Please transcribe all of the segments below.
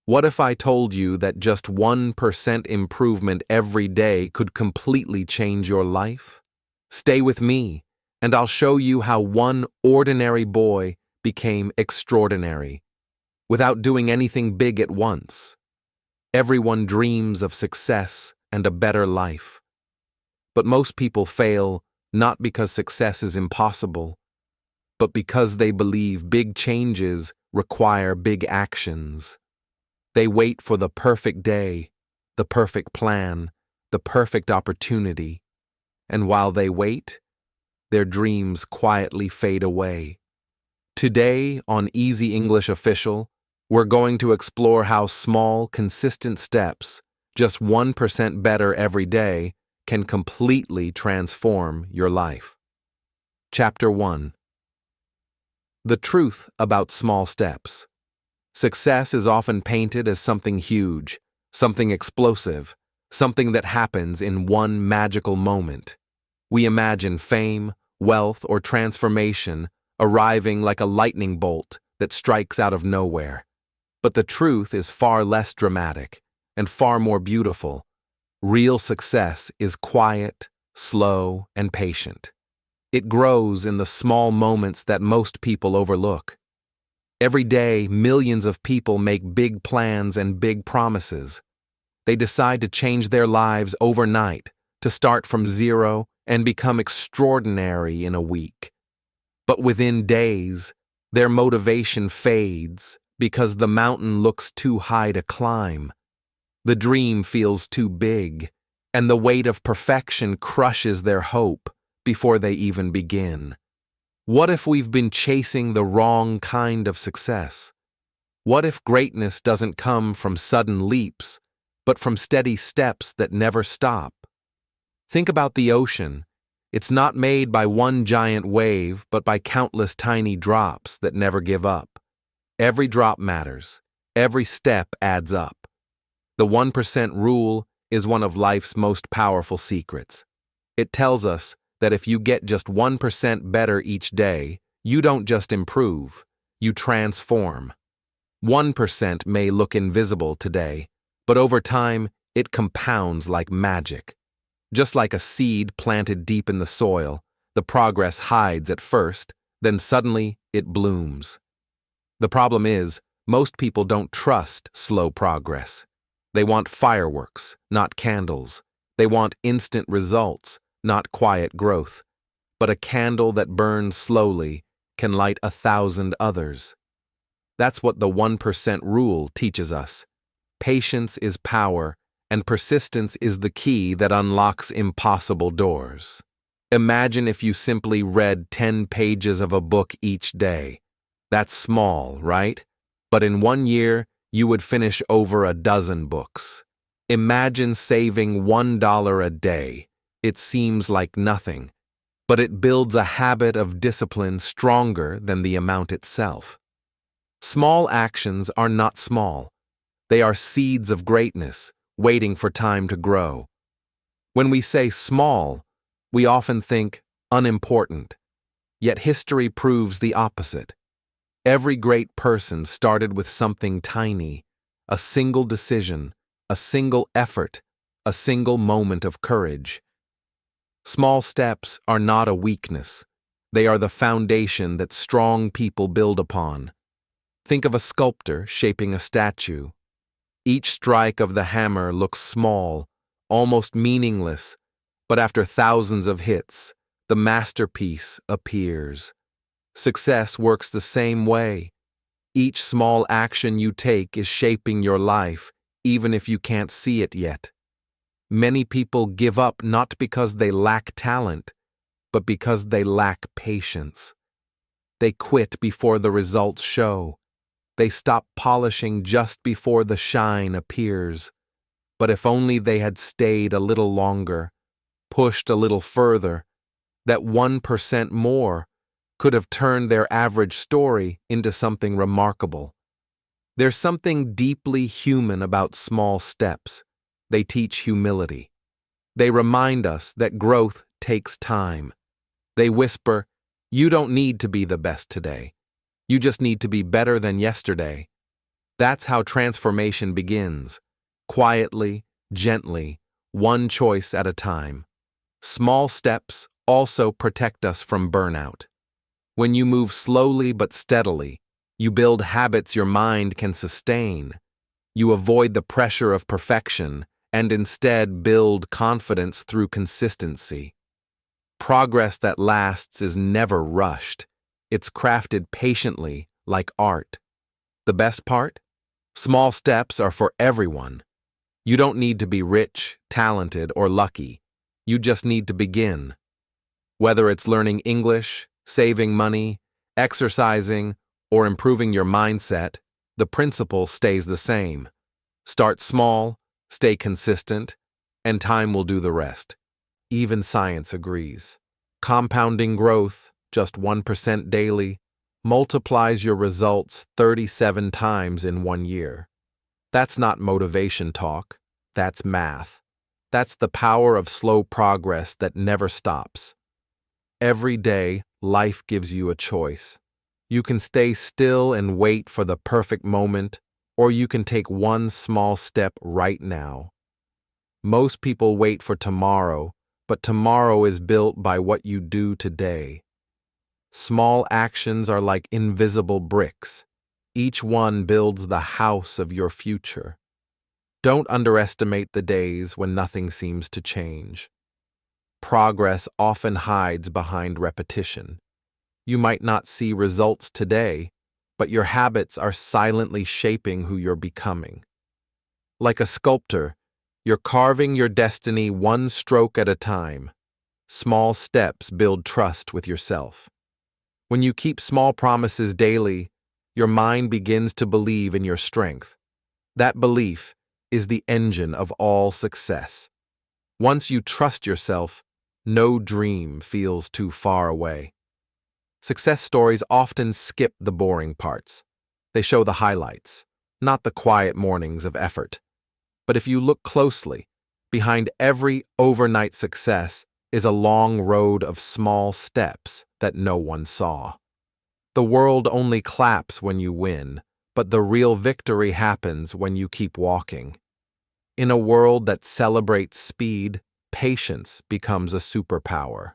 What if I told you that just 1% improvement every day could completely change your life? Stay with me, and I'll show you how one ordinary boy became extraordinary, without doing anything big at once. Everyone dreams of success and a better life. But most people fail not because success is impossible, but because they believe big changes require big actions. They wait for the perfect day, the perfect plan, the perfect opportunity, and while they wait, their dreams quietly fade away. Today, on Easy English Official, we're going to explore how small, consistent steps, just 1% better every day, can completely transform your life. Chapter 1. The truth about small steps. Success is often painted as something huge, something explosive, something that happens in one magical moment. We imagine fame, wealth, or transformation arriving like a lightning bolt that strikes out of nowhere. But the truth is far less dramatic and far more beautiful. Real success is quiet, slow, and patient. It grows in the small moments that most people overlook. Every day, millions of people make big plans and big promises. They decide to change their lives overnight, to start from zero and become extraordinary in a week. But within days, their motivation fades because the mountain looks too high to climb. The dream feels too big, and the weight of perfection crushes their hope before they even begin. What if we've been chasing the wrong kind of success? What if greatness doesn't come from sudden leaps, but from steady steps that never stop? Think about the ocean. It's not made by one giant wave, but by countless tiny drops that never give up. Every drop matters. Every step adds up. The 1% rule is one of life's most powerful secrets. It tells us that if you get just 1% better each day, you don't just improve, you transform. 1% may look invisible today, but over time, it compounds like magic. Just like a seed planted deep in the soil, the progress hides at first, then suddenly it blooms. The problem is, most people don't trust slow progress. They want fireworks, not candles. They want instant results, not quiet growth. But a candle that burns slowly can light 1,000 others. That's what the 1% rule teaches us. Patience is power, and persistence is the key that unlocks impossible doors. Imagine if you simply read 10 pages of a book each day. That's small, right? But in 1 year, you would finish over a dozen books. Imagine saving $1 a day. It seems like nothing, but it builds a habit of discipline stronger than the amount itself. Small actions are not small. They are seeds of greatness, waiting for time to grow. When we say small, we often think unimportant. Yet history proves the opposite. Every great person started with something tiny, a single decision, a single effort, a single moment of courage. Small steps are not a weakness. They are the foundation that strong people build upon. Think of a sculptor shaping a statue. Each strike of the hammer looks small, almost meaningless, but after thousands of hits, the masterpiece appears. Success works the same way. Each small action you take is shaping your life, even if you can't see it yet. Many people give up not because they lack talent, but because they lack patience. They quit before the results show. They stop polishing just before the shine appears. But if only they had stayed a little longer, pushed a little further, that 1% more could have turned their average story into something remarkable. There's something deeply human about small steps. They teach humility. They remind us that growth takes time. They whisper, "You don't need to be the best today. You just need to be better than yesterday." That's how transformation begins. Quietly, gently, one choice at a time. Small steps also protect us from burnout. When you move slowly but steadily, you build habits your mind can sustain. You avoid the pressure of perfection and instead build confidence through consistency. Progress that lasts is never rushed. It's crafted patiently, like art. The best part? Small steps are for everyone. You don't need to be rich, talented, or lucky. You just need to begin. Whether it's learning English, saving money, exercising, or improving your mindset, the principle stays the same. Start small, stay consistent, and time will do the rest. Even science agrees. Compounding growth, just 1% daily, multiplies your results 37 times in 1 year. That's not motivation talk, that's math. That's the power of slow progress that never stops. Every day, life gives you a choice. You can stay still and wait for the perfect moment, or you can take one small step right now. Most people wait for tomorrow, but tomorrow is built by what you do today. Small actions are like invisible bricks. Each one builds the house of your future. Don't underestimate the days when nothing seems to change. Progress often hides behind repetition. You might not see results today, but your habits are silently shaping who you're becoming. Like a sculptor, you're carving your destiny one stroke at a time. Small steps build trust with yourself. When you keep small promises daily, your mind begins to believe in your strength. That belief is the engine of all success. Once you trust yourself, no dream feels too far away. Success stories often skip the boring parts. They show the highlights, not the quiet mornings of effort. But if you look closely, behind every overnight success is a long road of small steps that no one saw. The world only claps when you win, but the real victory happens when you keep walking. In a world that celebrates speed, patience becomes a superpower.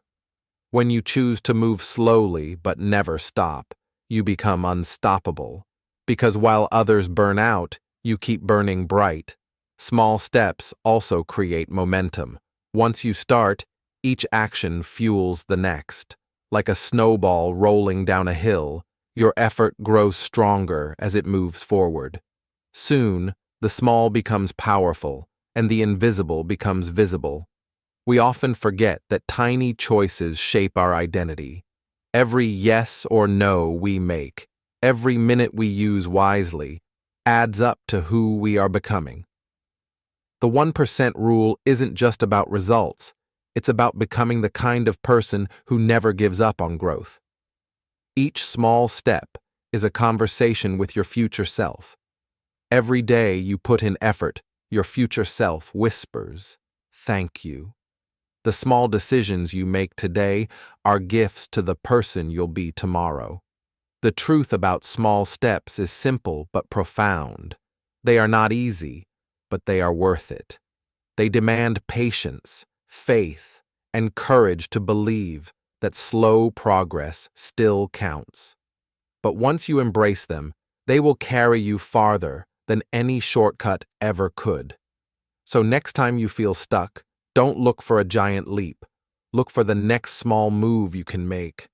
When you choose to move slowly but never stop, you become unstoppable. Because while others burn out, you keep burning bright. Small steps also create momentum. Once you start, each action fuels the next. Like a snowball rolling down a hill, your effort grows stronger as it moves forward. Soon, the small becomes powerful, and the invisible becomes visible. We often forget that tiny choices shape our identity. Every yes or no we make, every minute we use wisely, adds up to who we are becoming. The 1% rule isn't just about results. It's about becoming the kind of person who never gives up on growth. Each small step is a conversation with your future self. Every day you put in effort, your future self whispers, "Thank you." The small decisions you make today are gifts to the person you'll be tomorrow. The truth about small steps is simple but profound. They are not easy, but they are worth it. They demand patience, faith, and courage to believe that slow progress still counts. But once you embrace them, they will carry you farther than any shortcut ever could. So next time you feel stuck, don't look for a giant leap. Look for the next small move you can make.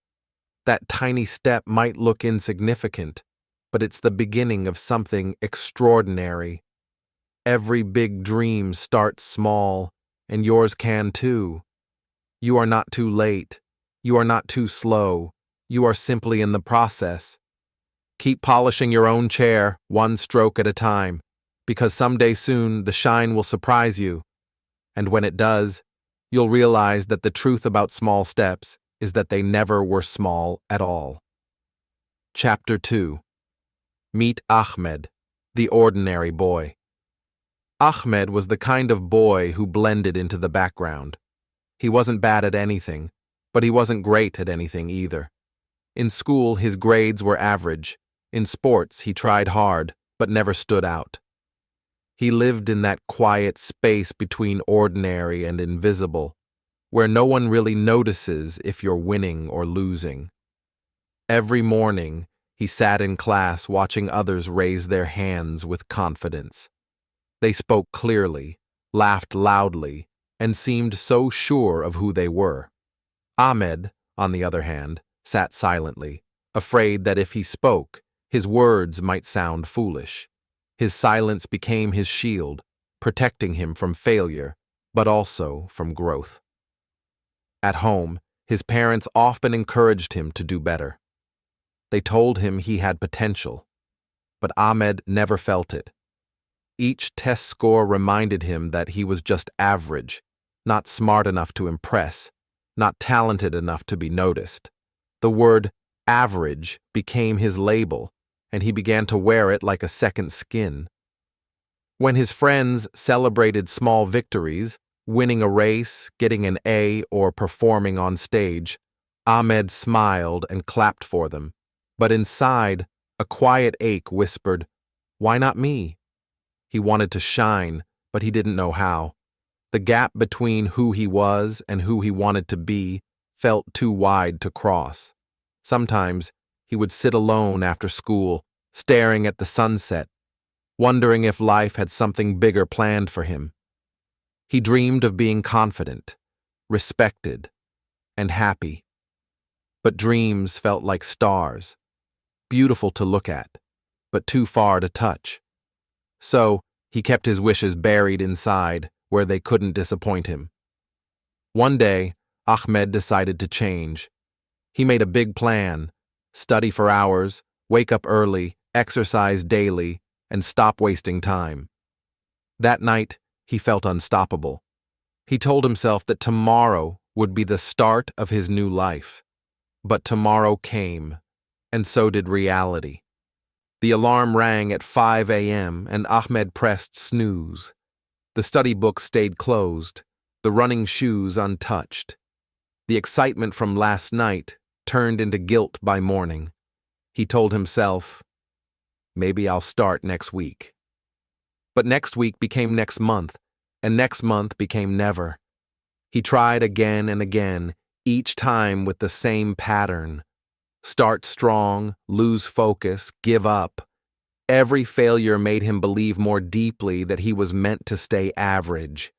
That tiny step might look insignificant, but it's the beginning of something extraordinary. Every big dream starts small, and yours can too. You are not too late. You are not too slow. You are simply in the process. Keep polishing your own chair, one stroke at a time, because someday soon the shine will surprise you. And when it does, you'll realize that the truth about small steps is that they never were small at all. Chapter 2. Meet Ahmed, the ordinary boy. Ahmed was the kind of boy who blended into the background. He wasn't bad at anything, but he wasn't great at anything either. In school, his grades were average. In sports, he tried hard, but never stood out. He lived in that quiet space between ordinary and invisible, where no one really notices if you're winning or losing. Every morning, he sat in class watching others raise their hands with confidence. They spoke clearly, laughed loudly, and seemed so sure of who they were. Ahmed, on the other hand, sat silently, afraid that if he spoke, his words might sound foolish. His silence became his shield, protecting him from failure, but also from growth. At home, his parents often encouraged him to do better. They told him he had potential, but Ahmed never felt it. Each test score reminded him that he was just average, not smart enough to impress, not talented enough to be noticed. The word average became his label, and he began to wear it like a second skin. When his friends celebrated small victories, winning a race, getting an A, or performing on stage, Ahmed smiled and clapped for them. But inside, a quiet ache whispered, "Why not me?" He wanted to shine, but he didn't know how. The gap between who he was and who he wanted to be felt too wide to cross. Sometimes he would sit alone after school, staring at the sunset, wondering if life had something bigger planned for him. He dreamed of being confident, respected, and happy. But dreams felt like stars, beautiful to look at, but too far to touch. So he kept his wishes buried inside, where they couldn't disappoint him. One day, Ahmed decided to change. He made a big plan: study for hours, wake up early, exercise daily, and stop wasting time. That night, he felt unstoppable. He told himself that tomorrow would be the start of his new life. But tomorrow came, and so did reality. The alarm rang at 5 a.m. and Ahmed pressed snooze. The study book stayed closed, the running shoes untouched. The excitement from last night turned into guilt by morning. He told himself, "Maybe I'll start next week." But next week became next month, and next month became never. He tried again and again, each time with the same pattern. Start strong, lose focus, give up. Every failure made him believe more deeply that he was meant to stay average.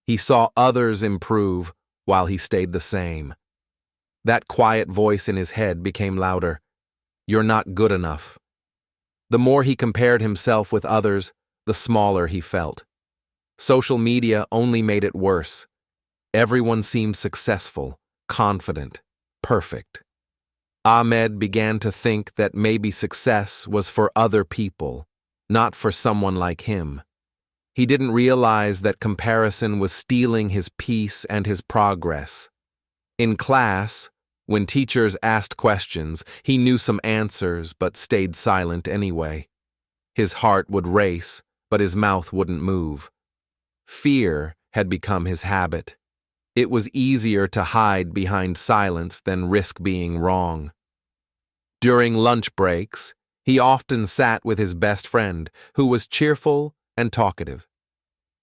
He saw others improve while he stayed the same. That quiet voice in his head became louder. "You're not good enough." The more he compared himself with others, the smaller he felt. Social media only made it worse. Everyone seemed successful, confident, perfect. Ahmed began to think that maybe success was for other people, not for someone like him. He didn't realize that comparison was stealing his peace and his progress. In class, when teachers asked questions, he knew some answers but stayed silent anyway. His heart would race, but his mouth wouldn't move. Fear had become his habit. It was easier to hide behind silence than risk being wrong. During lunch breaks, he often sat with his best friend, who was cheerful and talkative.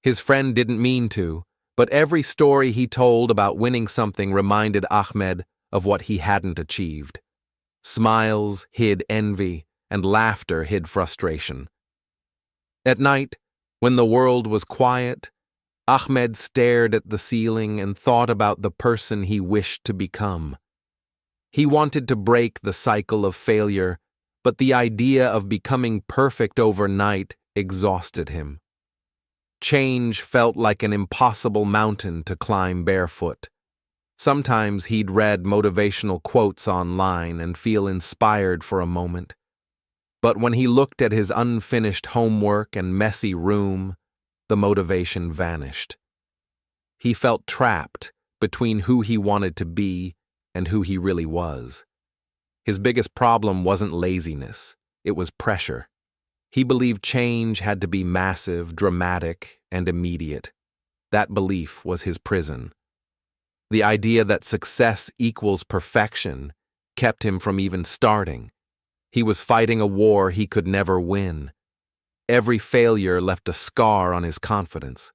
His friend didn't mean to, but every story he told about winning something reminded Ahmed of what he hadn't achieved. Smiles hid envy, and laughter hid frustration. At night, when the world was quiet, Ahmed stared at the ceiling and thought about the person he wished to become. He wanted to break the cycle of failure, but the idea of becoming perfect overnight exhausted him. Change felt like an impossible mountain to climb barefoot. Sometimes he'd read motivational quotes online and feel inspired for a moment. But when he looked at his unfinished homework and messy room, the motivation vanished. He felt trapped between who he wanted to be and who he really was. His biggest problem wasn't laziness, it was pressure. He believed change had to be massive, dramatic, and immediate. That belief was his prison. The idea that success equals perfection kept him from even starting. He was fighting a war he could never win. Every failure left a scar on his confidence.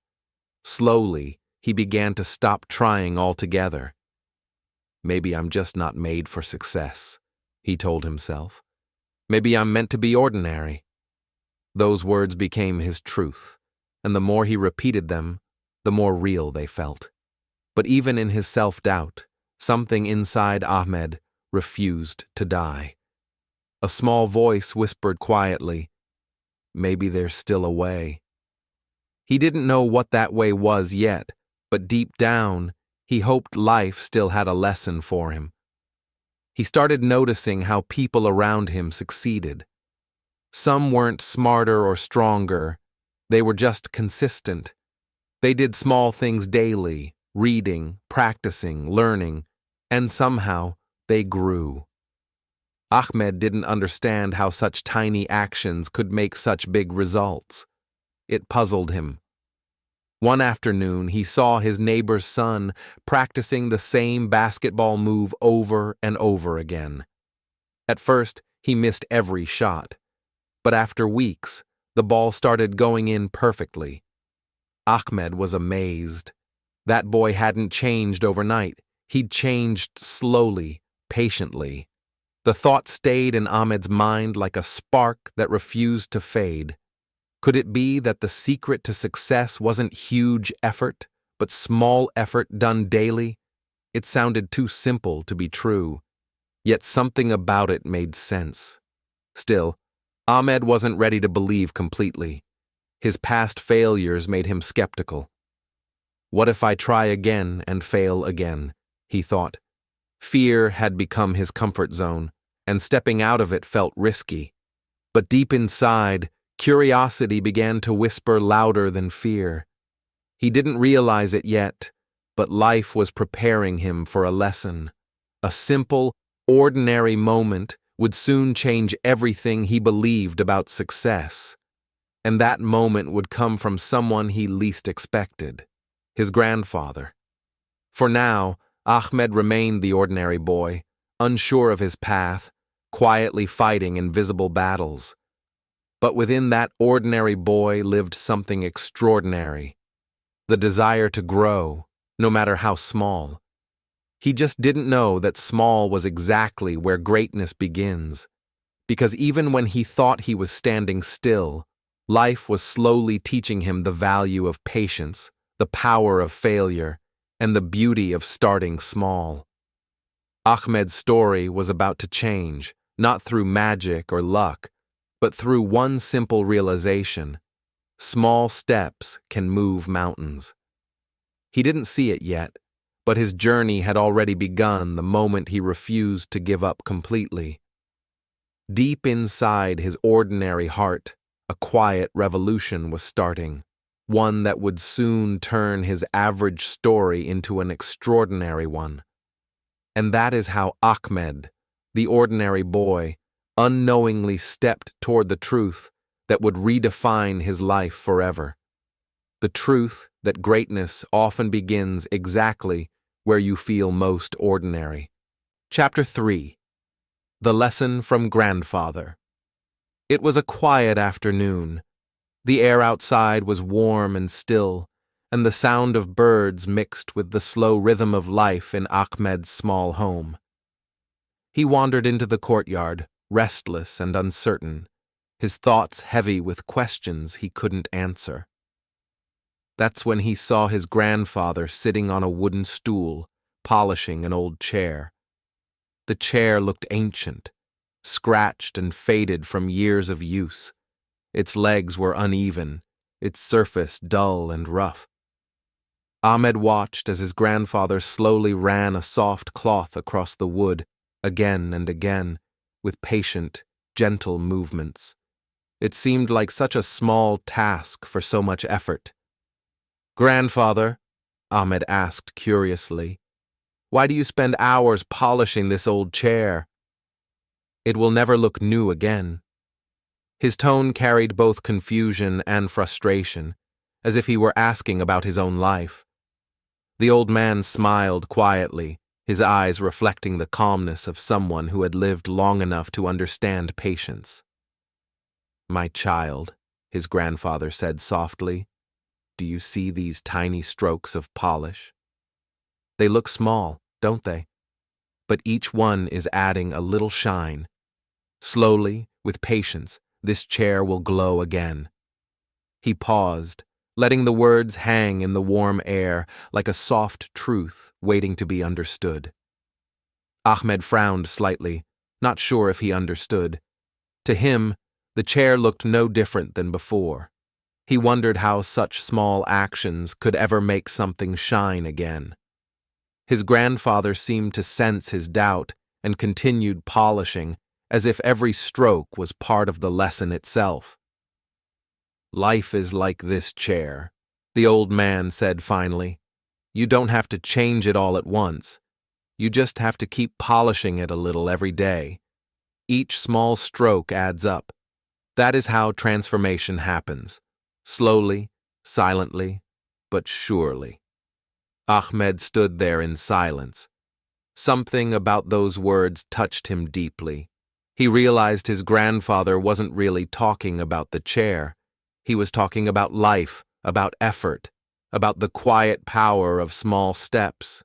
Slowly, he began to stop trying altogether. Maybe I'm just not made for success, he told himself. Maybe I'm meant to be ordinary. Those words became his truth, and the more he repeated them, the more real they felt. But even in his self-doubt, something inside Ahmed refused to die. A small voice whispered quietly, "Maybe there's still a way." He didn't know what that way was yet, but deep down, he hoped life still had a lesson for him. He started noticing how people around him succeeded. Some weren't smarter or stronger, they were just consistent. They did small things daily, reading, practicing, learning, and somehow they grew. Ahmed didn't understand how such tiny actions could make such big results. It puzzled him. One afternoon, he saw his neighbor's son practicing the same basketball move over and over again. At first, he missed every shot, but after weeks, the ball started going in perfectly. Ahmed was amazed. That boy hadn't changed overnight. He'd changed slowly, patiently. The thought stayed in Ahmed's mind like a spark that refused to fade. Could it be that the secret to success wasn't huge effort, but small effort done daily? It sounded too simple to be true, yet something about it made sense. Still, Ahmed wasn't ready to believe completely. His past failures made him skeptical. What if I try again and fail again? He thought. Fear had become his comfort zone, and stepping out of it felt risky. But deep inside, curiosity began to whisper louder than fear. He didn't realize it yet, but life was preparing him for a lesson. A simple, ordinary moment would soon change everything he believed about success. And that moment would come from someone he least expected, his grandfather. For now, Ahmed remained the ordinary boy, unsure of his path, quietly fighting invisible battles. But within that ordinary boy lived something extraordinary, the desire to grow, no matter how small. He just didn't know that small was exactly where greatness begins, because even when he thought he was standing still, life was slowly teaching him the value of patience, the power of failure, and the beauty of starting small. Ahmed's story was about to change, not through magic or luck, but through one simple realization: small steps can move mountains. He didn't see it yet, but his journey had already begun the moment he refused to give up completely. Deep inside his ordinary heart, a quiet revolution was starting, one that would soon turn his average story into an extraordinary one. And that is how Ahmed, the ordinary boy, unknowingly stepped toward the truth that would redefine his life forever. The truth that greatness often begins exactly where you feel most ordinary. Chapter 3. The Lesson from Grandfather. It was a quiet afternoon. The air outside was warm and still, and the sound of birds mixed with the slow rhythm of life in Ahmed's small home. He wandered into the courtyard, restless and uncertain, his thoughts heavy with questions he couldn't answer. That's when he saw his grandfather sitting on a wooden stool, polishing an old chair. The chair looked ancient, scratched and faded from years of use. Its legs were uneven, its surface dull and rough. Ahmed watched as his grandfather slowly ran a soft cloth across the wood, again and again, with patient, gentle movements. It seemed like such a small task for so much effort. "Grandfather," Ahmed asked curiously, "why do you spend hours polishing this old chair?" "It will never look new again." His tone carried both confusion and frustration, as if he were asking about his own life. The old man smiled quietly, his eyes reflecting the calmness of someone who had lived long enough to understand patience. "My child," his grandfather said softly. Do you see these tiny strokes of polish? They look small, don't they? But each one is adding a little shine. Slowly, with patience, this chair will glow again. He paused, letting the words hang in the warm air like a soft truth waiting to be understood. Ahmed frowned slightly, not sure if he understood. To him, the chair looked no different than before. He wondered how such small actions could ever make something shine again. His grandfather seemed to sense his doubt and continued polishing, as if every stroke was part of the lesson itself. Life is like this chair, the old man said finally. You don't have to change it all at once. You just have to keep polishing it a little every day. Each small stroke adds up. That is how transformation happens. Slowly, silently, but surely. Ahmed stood there in silence. Something about those words touched him deeply. He realized his grandfather wasn't really talking about the chair. He was talking about life, about effort, about the quiet power of small steps.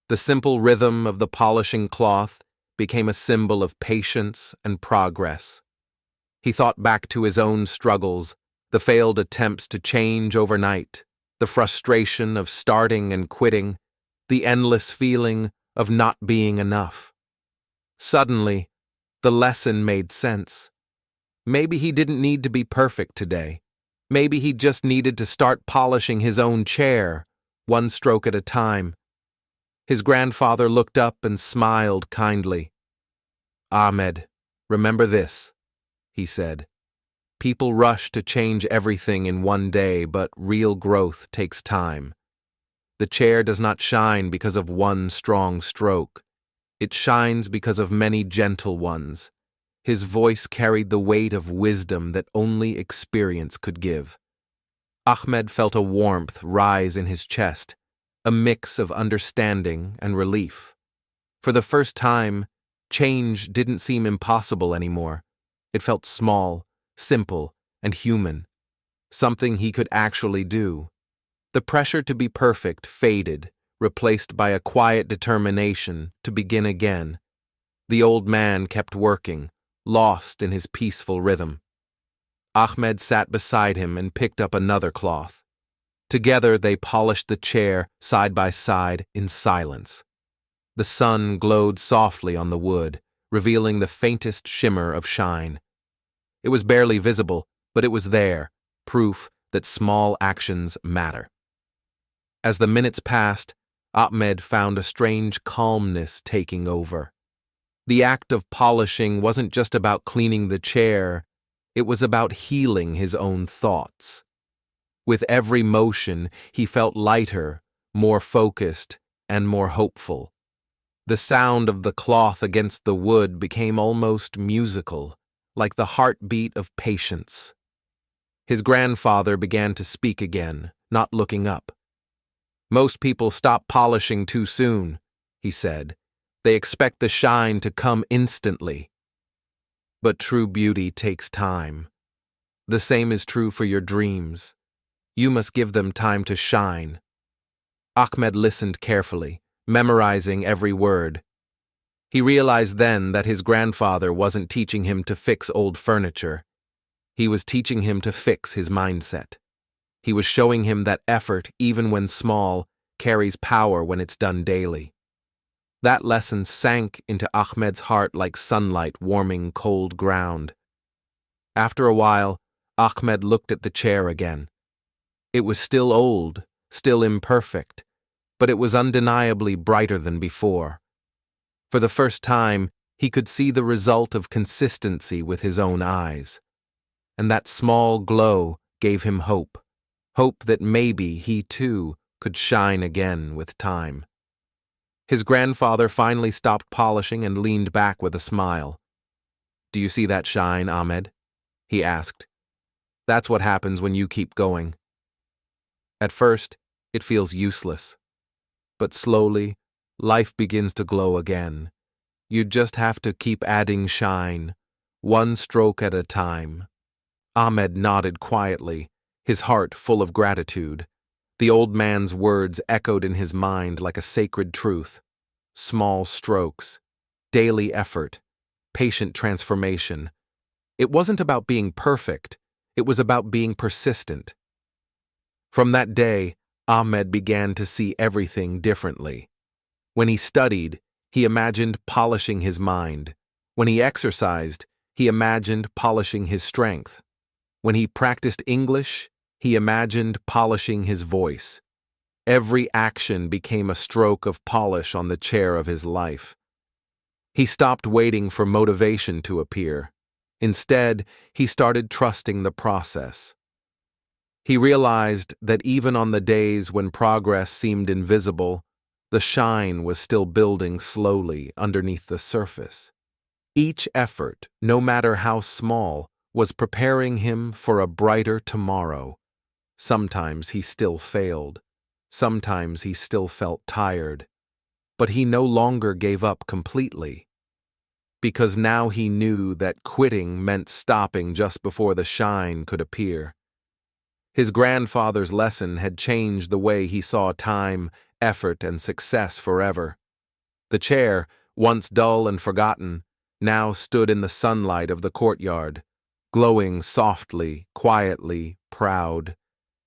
The simple rhythm of the polishing cloth became a symbol of patience and progress. He thought back to his own struggles, the failed attempts to change overnight, the frustration of starting and quitting, the endless feeling of not being enough. Suddenly, the lesson made sense. Maybe he didn't need to be perfect today. Maybe he just needed to start polishing his own chair, one stroke at a time. His grandfather looked up and smiled kindly. Ahmed, remember this, he said. People rush to change everything in one day, but real growth takes time. The chair does not shine because of one strong stroke. It shines because of many gentle ones. His voice carried the weight of wisdom that only experience could give. Ahmed felt a warmth rise in his chest, a mix of understanding and relief. For the first time, change didn't seem impossible anymore. It felt small, simple, and human. Something he could actually do. The pressure to be perfect faded, replaced by a quiet determination to begin again. The old man kept working, lost in his peaceful rhythm. Ahmed sat beside him and picked up another cloth. Together they polished the chair side by side in silence. The sun glowed softly on the wood, revealing the faintest shimmer of shine. It was barely visible, but it was there, proof that small actions matter. As the minutes passed, Ahmed found a strange calmness taking over. The act of polishing wasn't just about cleaning the chair, it was about healing his own thoughts. With every motion, he felt lighter, more focused, and more hopeful. The sound of the cloth against the wood became almost musical, like the heartbeat of patience. His grandfather began to speak again, not looking up. Most people stop polishing too soon, he said. They expect the shine to come instantly. But true beauty takes time. The same is true for your dreams. You must give them time to shine. Ahmed listened carefully, memorizing every word. He realized then that his grandfather wasn't teaching him to fix old furniture. He was teaching him to fix his mindset. He was showing him that effort, even when small, carries power when it's done daily. That lesson sank into Ahmed's heart like sunlight warming cold ground. After a while, Ahmed looked at the chair again. It was still old, still imperfect, but it was undeniably brighter than before. For the first time, he could see the result of consistency with his own eyes. And that small glow gave him hope. Hope that maybe he too could shine again with time. His grandfather finally stopped polishing and leaned back with a smile. "Do you see that shine, Ahmed?" he asked. "That's what happens when you keep going. At first, it feels useless. But slowly, life begins to glow again. You just have to keep adding shine, one stroke at a time." Ahmed nodded quietly, his heart full of gratitude. The old man's words echoed in his mind like a sacred truth. Small strokes, daily effort, patient transformation. It wasn't about being perfect, it was about being persistent. From that day, Ahmed began to see everything differently. When he studied, he imagined polishing his mind. When he exercised, he imagined polishing his strength. When he practiced English, he imagined polishing his voice. Every action became a stroke of polish on the chair of his life. He stopped waiting for motivation to appear. Instead, he started trusting the process. He realized that even on the days when progress seemed invisible, the shine was still building slowly underneath the surface. Each effort, no matter how small, was preparing him for a brighter tomorrow. Sometimes he still failed. Sometimes he still felt tired. But he no longer gave up completely. Because now he knew that quitting meant stopping just before the shine could appear. His grandfather's lesson had changed the way he saw time, effort, and success forever. The chair, once dull and forgotten, now stood in the sunlight of the courtyard, glowing softly, quietly, proud.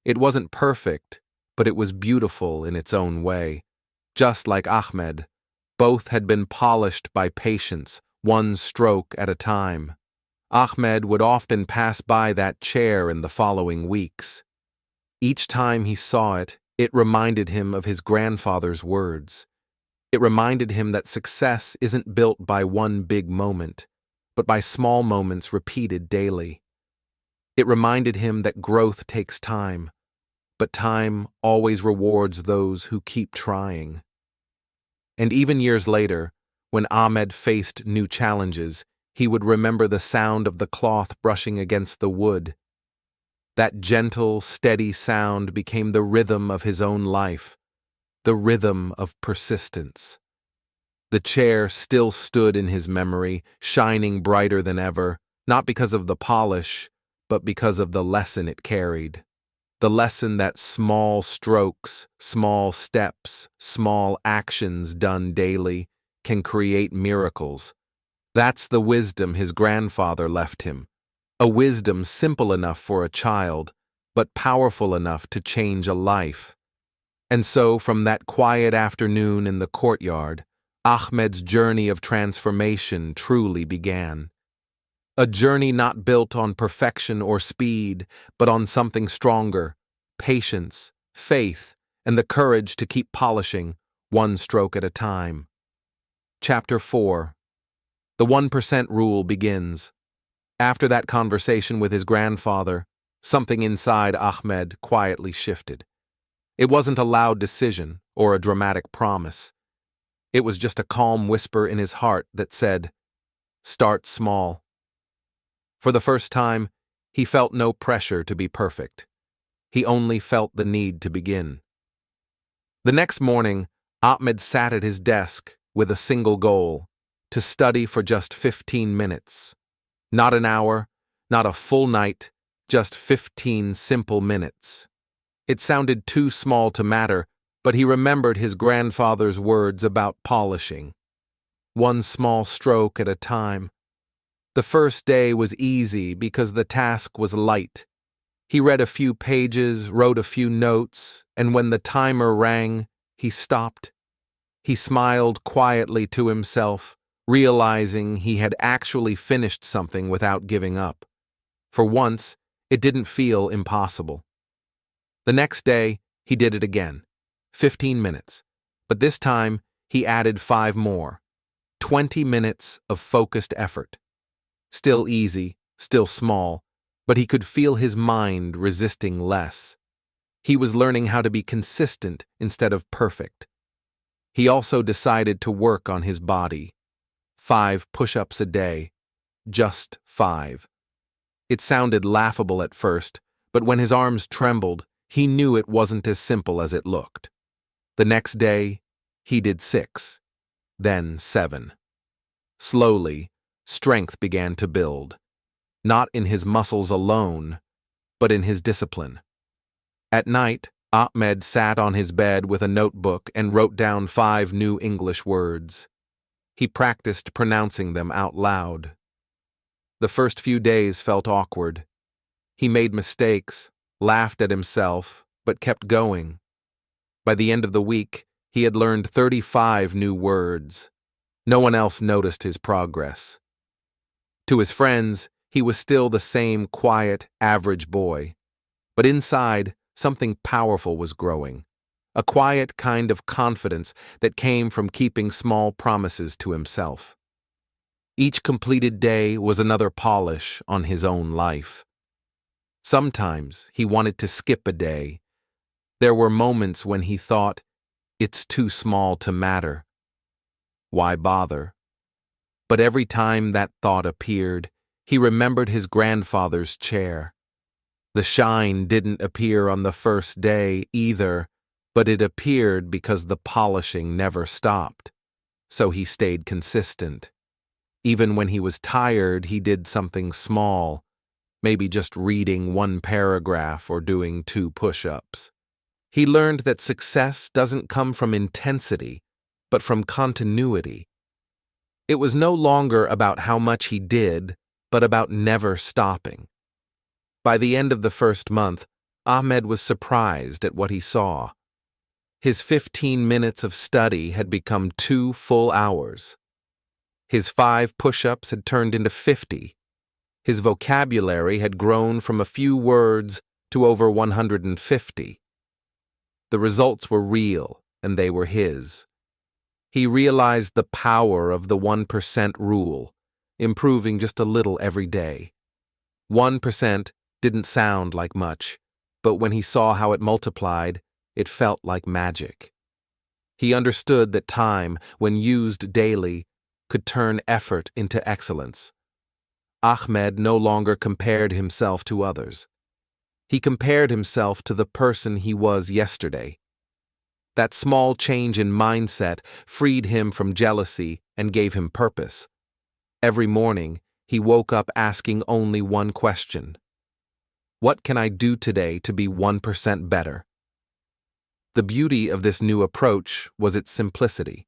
It wasn't perfect, but it was beautiful in its own way. Just like Ahmed, both had been polished by patience, one stroke at a time. Ahmed would often pass by that chair in the following weeks. Each time he saw it, it reminded him of his grandfather's words. It reminded him that success isn't built by one big moment, but by small moments repeated daily. It reminded him that growth takes time, but time always rewards those who keep trying. And even years later, when Ahmed faced new challenges, he would remember the sound of the cloth brushing against the wood. That gentle, steady sound became the rhythm of his own life, the rhythm of persistence. The chair still stood in his memory, shining brighter than ever, not because of the polish, but because of the lesson it carried. The lesson that small strokes, small steps, small actions done daily can create miracles. That's the wisdom his grandfather left him. A wisdom simple enough for a child, but powerful enough to change a life. And so, from that quiet afternoon in the courtyard, Ahmed's journey of transformation truly began. A journey not built on perfection or speed, but on something stronger: patience, faith, and the courage to keep polishing, one stroke at a time. Chapter 4. The 1% Rule begins. After that conversation with his grandfather, something inside Ahmed quietly shifted. It wasn't a loud decision or a dramatic promise. It was just a calm whisper in his heart that said, "Start small." For the first time, he felt no pressure to be perfect. He only felt the need to begin. The next morning, Ahmed sat at his desk with a single goal: to study for just 15 minutes. Not an hour, not a full night, just 15 simple minutes. It sounded too small to matter, but he remembered his grandfather's words about polishing. One small stroke at a time. The first day was easy because the task was light. He read a few pages, wrote a few notes, and when the timer rang, he stopped. He smiled quietly to himself, realizing he had actually finished something without giving up. For once, it didn't feel impossible. The next day, he did it again. 15 minutes. But this time, he added 5 more. 20 minutes of focused effort. Still easy, still small, but he could feel his mind resisting less. He was learning how to be consistent instead of perfect. He also decided to work on his body. 5 push-ups a day. Just 5. It sounded laughable at first, but when his arms trembled, he knew it wasn't as simple as it looked. The next day, he did 6, then 7. Slowly, strength began to build. not in his muscles alone, but in his discipline. At night, Ahmed sat on his bed with a notebook and wrote down 5 new English words. He practiced pronouncing them out loud. The first few days felt awkward. He made mistakes, laughed at himself, but kept going. By the end of the week, he had learned 35 new words. No one else noticed his progress. To his friends, he was still the same quiet, average boy. But inside, something powerful was growing. A quiet kind of confidence that came from keeping small promises to himself. Each completed day was another polish on his own life. Sometimes he wanted to skip a day. There were moments when he thought, it's too small to matter. Why bother? But every time that thought appeared, he remembered his grandfather's chair. The shine didn't appear on the first day either, but it appeared because the polishing never stopped. So he stayed consistent. Even when he was tired, he did something small, maybe just reading 1 paragraph or doing 2 push-ups. He learned that success doesn't come from intensity, but from continuity. It was no longer about how much he did, but about never stopping. By the end of the first month, Ahmed was surprised at what he saw. His 15 minutes of study had become 2 full hours. His 5 push-ups had turned into 50. His vocabulary had grown from a few words to over 150. The results were real, and they were his. He realized the power of the 1% rule, improving just a little every day. 1% didn't sound like much, but when he saw how it multiplied, it felt like magic. He understood that time, when used daily, could turn effort into excellence. Ahmed no longer compared himself to others. He compared himself to the person he was yesterday. That small change in mindset freed him from jealousy and gave him purpose. Every morning, he woke up asking only one question. What can I do today to be 1% better? The beauty of this new approach was its simplicity.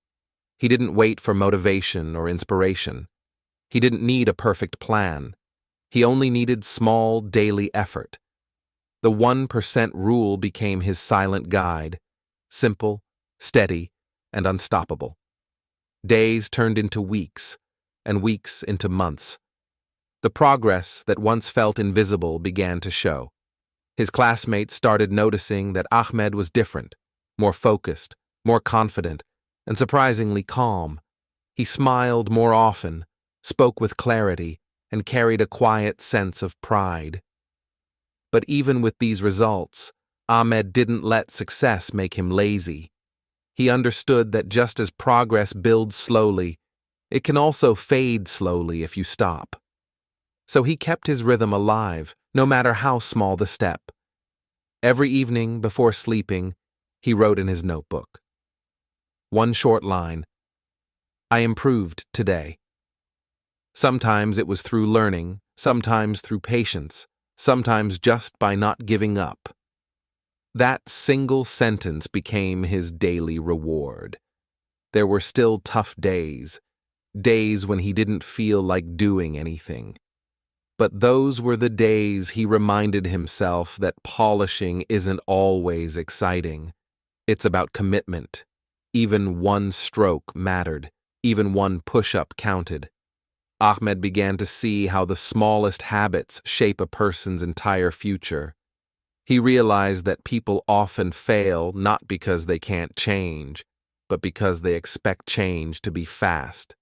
He didn't wait for motivation or inspiration. He didn't need a perfect plan. He only needed small daily effort. The 1% rule became his silent guide, simple, steady, and unstoppable. Days turned into weeks, and weeks into months. The progress that once felt invisible began to show. His classmates started noticing that Ahmed was different, more focused, more confident, and surprisingly calm. He smiled more often, spoke with clarity, and carried a quiet sense of pride. But even with these results, Ahmed didn't let success make him lazy. He understood that just as progress builds slowly, it can also fade slowly if you stop. So he kept his rhythm alive, no matter how small the step. Every evening before sleeping, he wrote in his notebook. One short line, I improved today. Sometimes it was through learning, sometimes through patience, sometimes just by not giving up. That single sentence became his daily reward. There were still tough days, days when he didn't feel like doing anything. But those were the days he reminded himself that polishing isn't always exciting. It's about commitment. Even one stroke mattered. Even one push-up counted. Ahmed began to see how the smallest habits shape a person's entire future. He realized that people often fail not because they can't change, but because they expect change to be fast.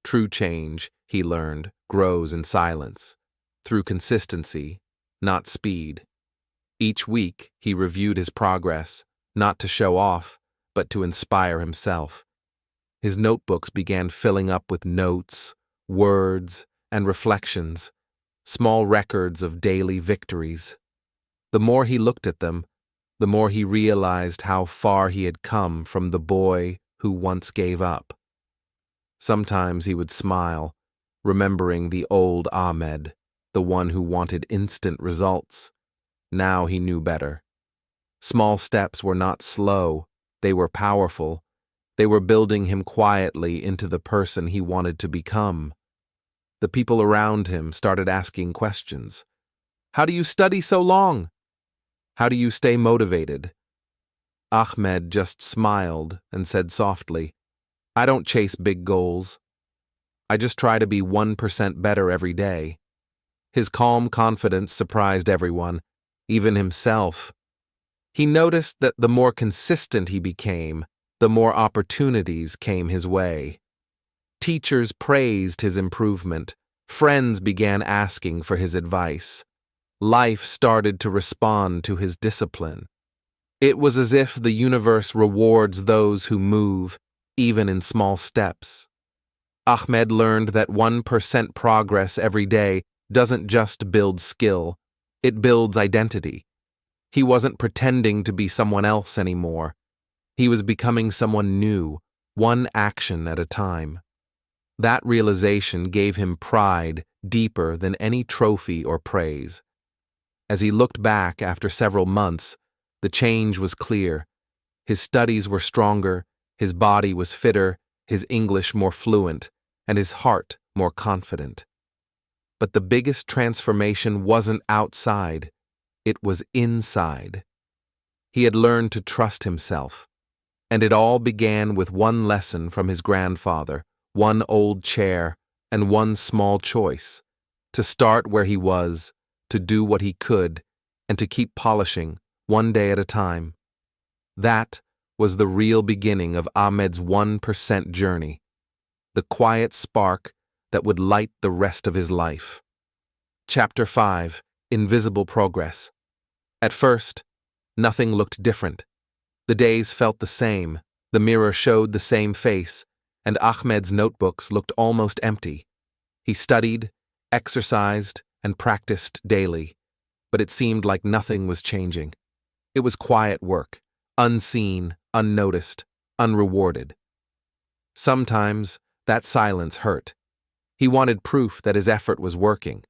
True change, he learned, grows in silence, through consistency, not speed. Each week, he reviewed his progress, not to show off, but to inspire himself. His notebooks began filling up with notes, words, and reflections, small records of daily victories. The more he looked at them, the more he realized how far he had come from the boy who once gave up. Sometimes he would smile, remembering the old Ahmed, the one who wanted instant results. Now he knew better. Small steps were not slow, they were powerful. They were building him quietly into the person he wanted to become. The people around him started asking questions. How do you study so long? How do you stay motivated? Ahmed just smiled and said softly, I don't chase big goals. I just try to be 1% better every day. His calm confidence surprised everyone, even himself. He noticed that the more consistent he became, the more opportunities came his way. Teachers praised his improvement. Friends began asking for his advice. Life started to respond to his discipline. It was as if the universe rewards those who move, even in small steps. Ahmed learned that 1% progress every day doesn't just build skill, it builds identity. He wasn't pretending to be someone else anymore. He was becoming someone new, one action at a time. That realization gave him pride deeper than any trophy or praise. As he looked back after several months, the change was clear. His studies were stronger, his body was fitter, his English more fluent, and his heart more confident. But the biggest transformation wasn't outside, it was inside. He had learned to trust himself, and it all began with one lesson from his grandfather, one old chair, and one small choice: to start where he was, to do what he could, and to keep polishing, one day at a time. That was the real beginning of Ahmed's 1% journey, the quiet spark that would light the rest of his life. Chapter 5: Invisible Progress. At first, nothing looked different. The days felt the same, the mirror showed the same face, and Ahmed's notebooks looked almost empty. He studied, exercised, and practiced daily, but it seemed like nothing was changing. It was quiet work, unseen, unnoticed, unrewarded. Sometimes that silence hurt. He wanted proof that his effort was working,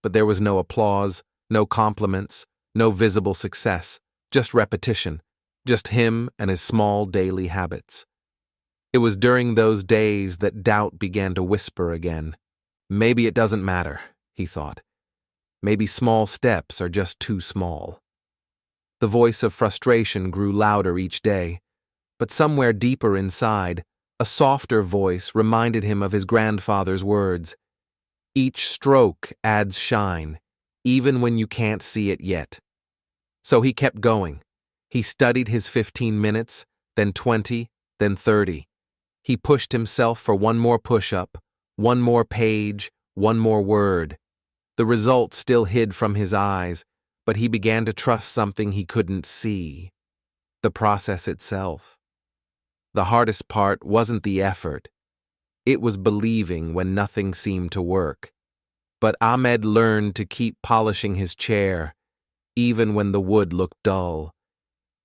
but there was no applause, no compliments, no visible success, just repetition, just him and his small daily habits. It was during those days that doubt began to whisper again. Maybe it doesn't matter, he thought. Maybe small steps are just too small. The voice of frustration grew louder each day, but somewhere deeper inside, a softer voice reminded him of his grandfather's words. Each stroke adds shine, even when you can't see it yet. So he kept going. He studied his 15 minutes, then 20, then 30. He pushed himself for one more push-up, one more page, one more word. The result still hid from his eyes, but he began to trust something he couldn't see: the process itself. The hardest part wasn't the effort. It was believing when nothing seemed to work. But Ahmed learned to keep polishing his chair, even when the wood looked dull.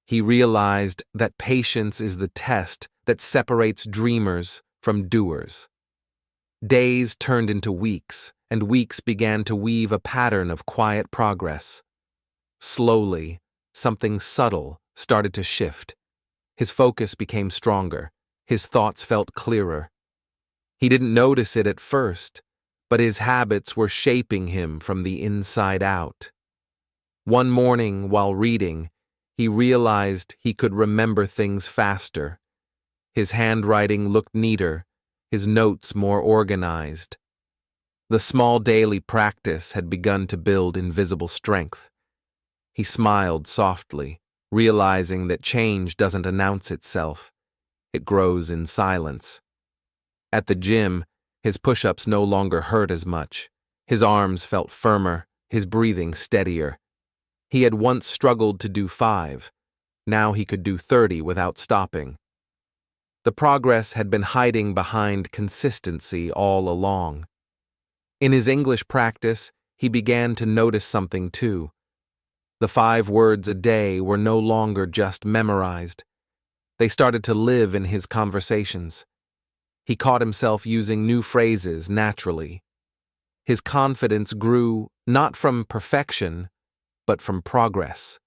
He realized that patience is the test that separates dreamers from doers. Days turned into weeks, and weeks began to weave a pattern of quiet progress. Slowly, something subtle started to shift. His focus became stronger. His thoughts felt clearer. He didn't notice it at first, but his habits were shaping him from the inside out. One morning, while reading, he realized he could remember things faster. His handwriting looked neater, his notes more organized. The small daily practice had begun to build invisible strength. He smiled softly, realizing that change doesn't announce itself. It grows in silence. At the gym, his push-ups no longer hurt as much. His arms felt firmer, his breathing steadier. He had once struggled to do 5. Now he could do 30 without stopping. The progress had been hiding behind consistency all along. In his English practice, he began to notice something too. The 5 words a day were no longer just memorized. They started to live in his conversations. He caught himself using new phrases naturally. His confidence grew not from perfection, but from progress.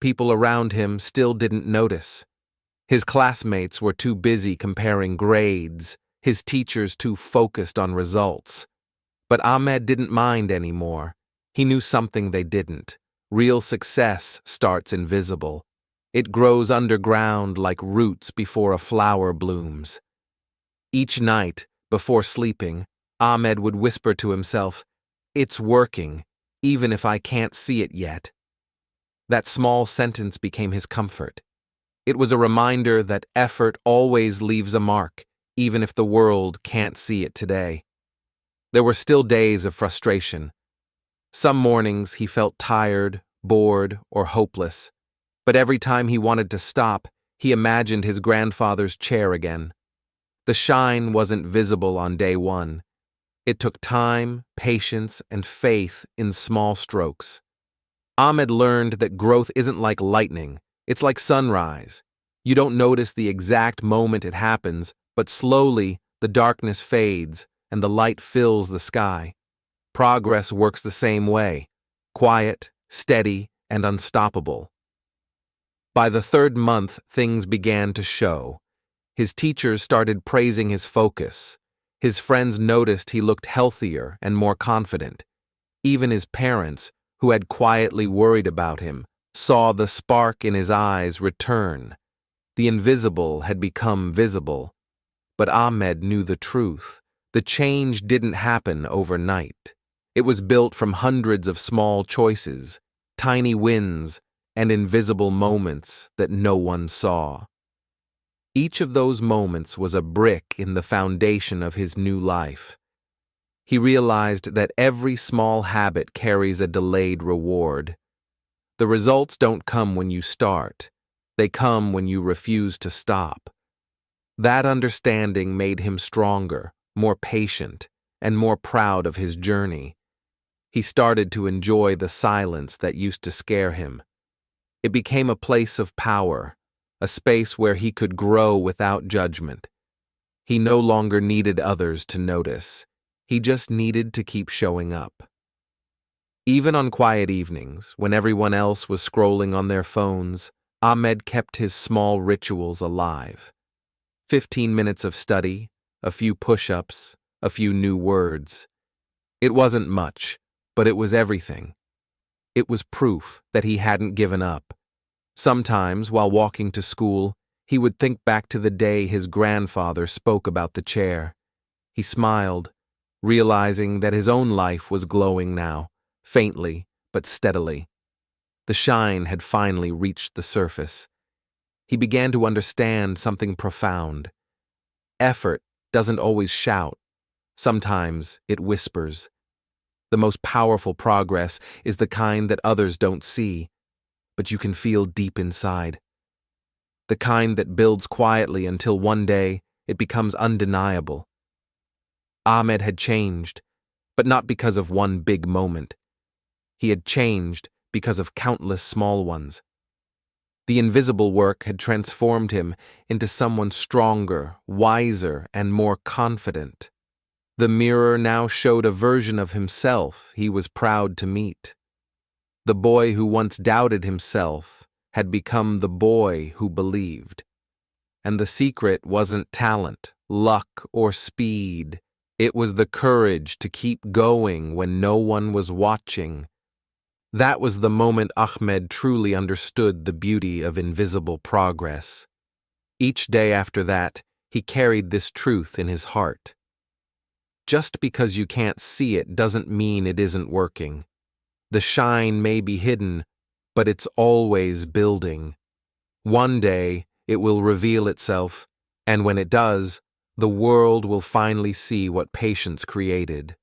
People around him still didn't notice. His classmates were too busy comparing grades, his teachers too focused on results. But Ahmed didn't mind anymore. He knew something they didn't. Real success starts invisible. It grows underground like roots before a flower blooms. Each night, before sleeping, Ahmed would whisper to himself, "It's working, even if I can't see it yet." That small sentence became his comfort. It was a reminder that effort always leaves a mark, even if the world can't see it today. There were still days of frustration. Some mornings he felt tired, bored, or hopeless. But every time he wanted to stop, he imagined his grandfather's chair again. The shine wasn't visible on day one. It took time, patience, and faith in small strokes. Ahmed learned that growth isn't like lightning, it's like sunrise. You don't notice the exact moment it happens, but slowly the darkness fades and the light fills the sky. Progress works the same way, quiet, steady, and unstoppable. By the third month, things began to show. His teachers started praising his focus. His friends noticed he looked healthier and more confident. Even his parents, who had quietly worried about him, saw the spark in his eyes return. The invisible had become visible. But Ahmed knew the truth. The change didn't happen overnight. It was built from hundreds of small choices, tiny wins, and invisible moments that no one saw. Each of those moments was a brick in the foundation of his new life. He realized that every small habit carries a delayed reward. The results don't come when you start. They come when you refuse to stop. That understanding made him stronger, more patient, and more proud of his journey. He started to enjoy the silence that used to scare him. It became a place of power, a space where he could grow without judgment. He no longer needed others to notice. He just needed to keep showing up. Even on quiet evenings, when everyone else was scrolling on their phones, Ahmed kept his small rituals alive. 15 minutes of study, a few push-ups, a few new words. It wasn't much, but it was everything. It was proof that he hadn't given up. Sometimes, while walking to school, he would think back to the day his grandfather spoke about the chair. He smiled, realizing that his own life was glowing now, faintly but steadily. The shine had finally reached the surface. He began to understand something profound. Effort doesn't always shout. Sometimes it whispers. The most powerful progress is the kind that others don't see, but you can feel deep inside. The kind that builds quietly until one day it becomes undeniable. Ahmed had changed, but not because of one big moment. He had changed because of countless small ones. The invisible work had transformed him into someone stronger, wiser, and more confident. The mirror now showed a version of himself he was proud to meet. The boy who once doubted himself had become the boy who believed. And the secret wasn't talent, luck, or speed. It was the courage to keep going when no one was watching. That was the moment Ahmed truly understood the beauty of invisible progress. Each day after that, he carried this truth in his heart. Just because you can't see it doesn't mean it isn't working. The shine may be hidden, but it's always building. One day, it will reveal itself, and when it does, the world will finally see what patience created.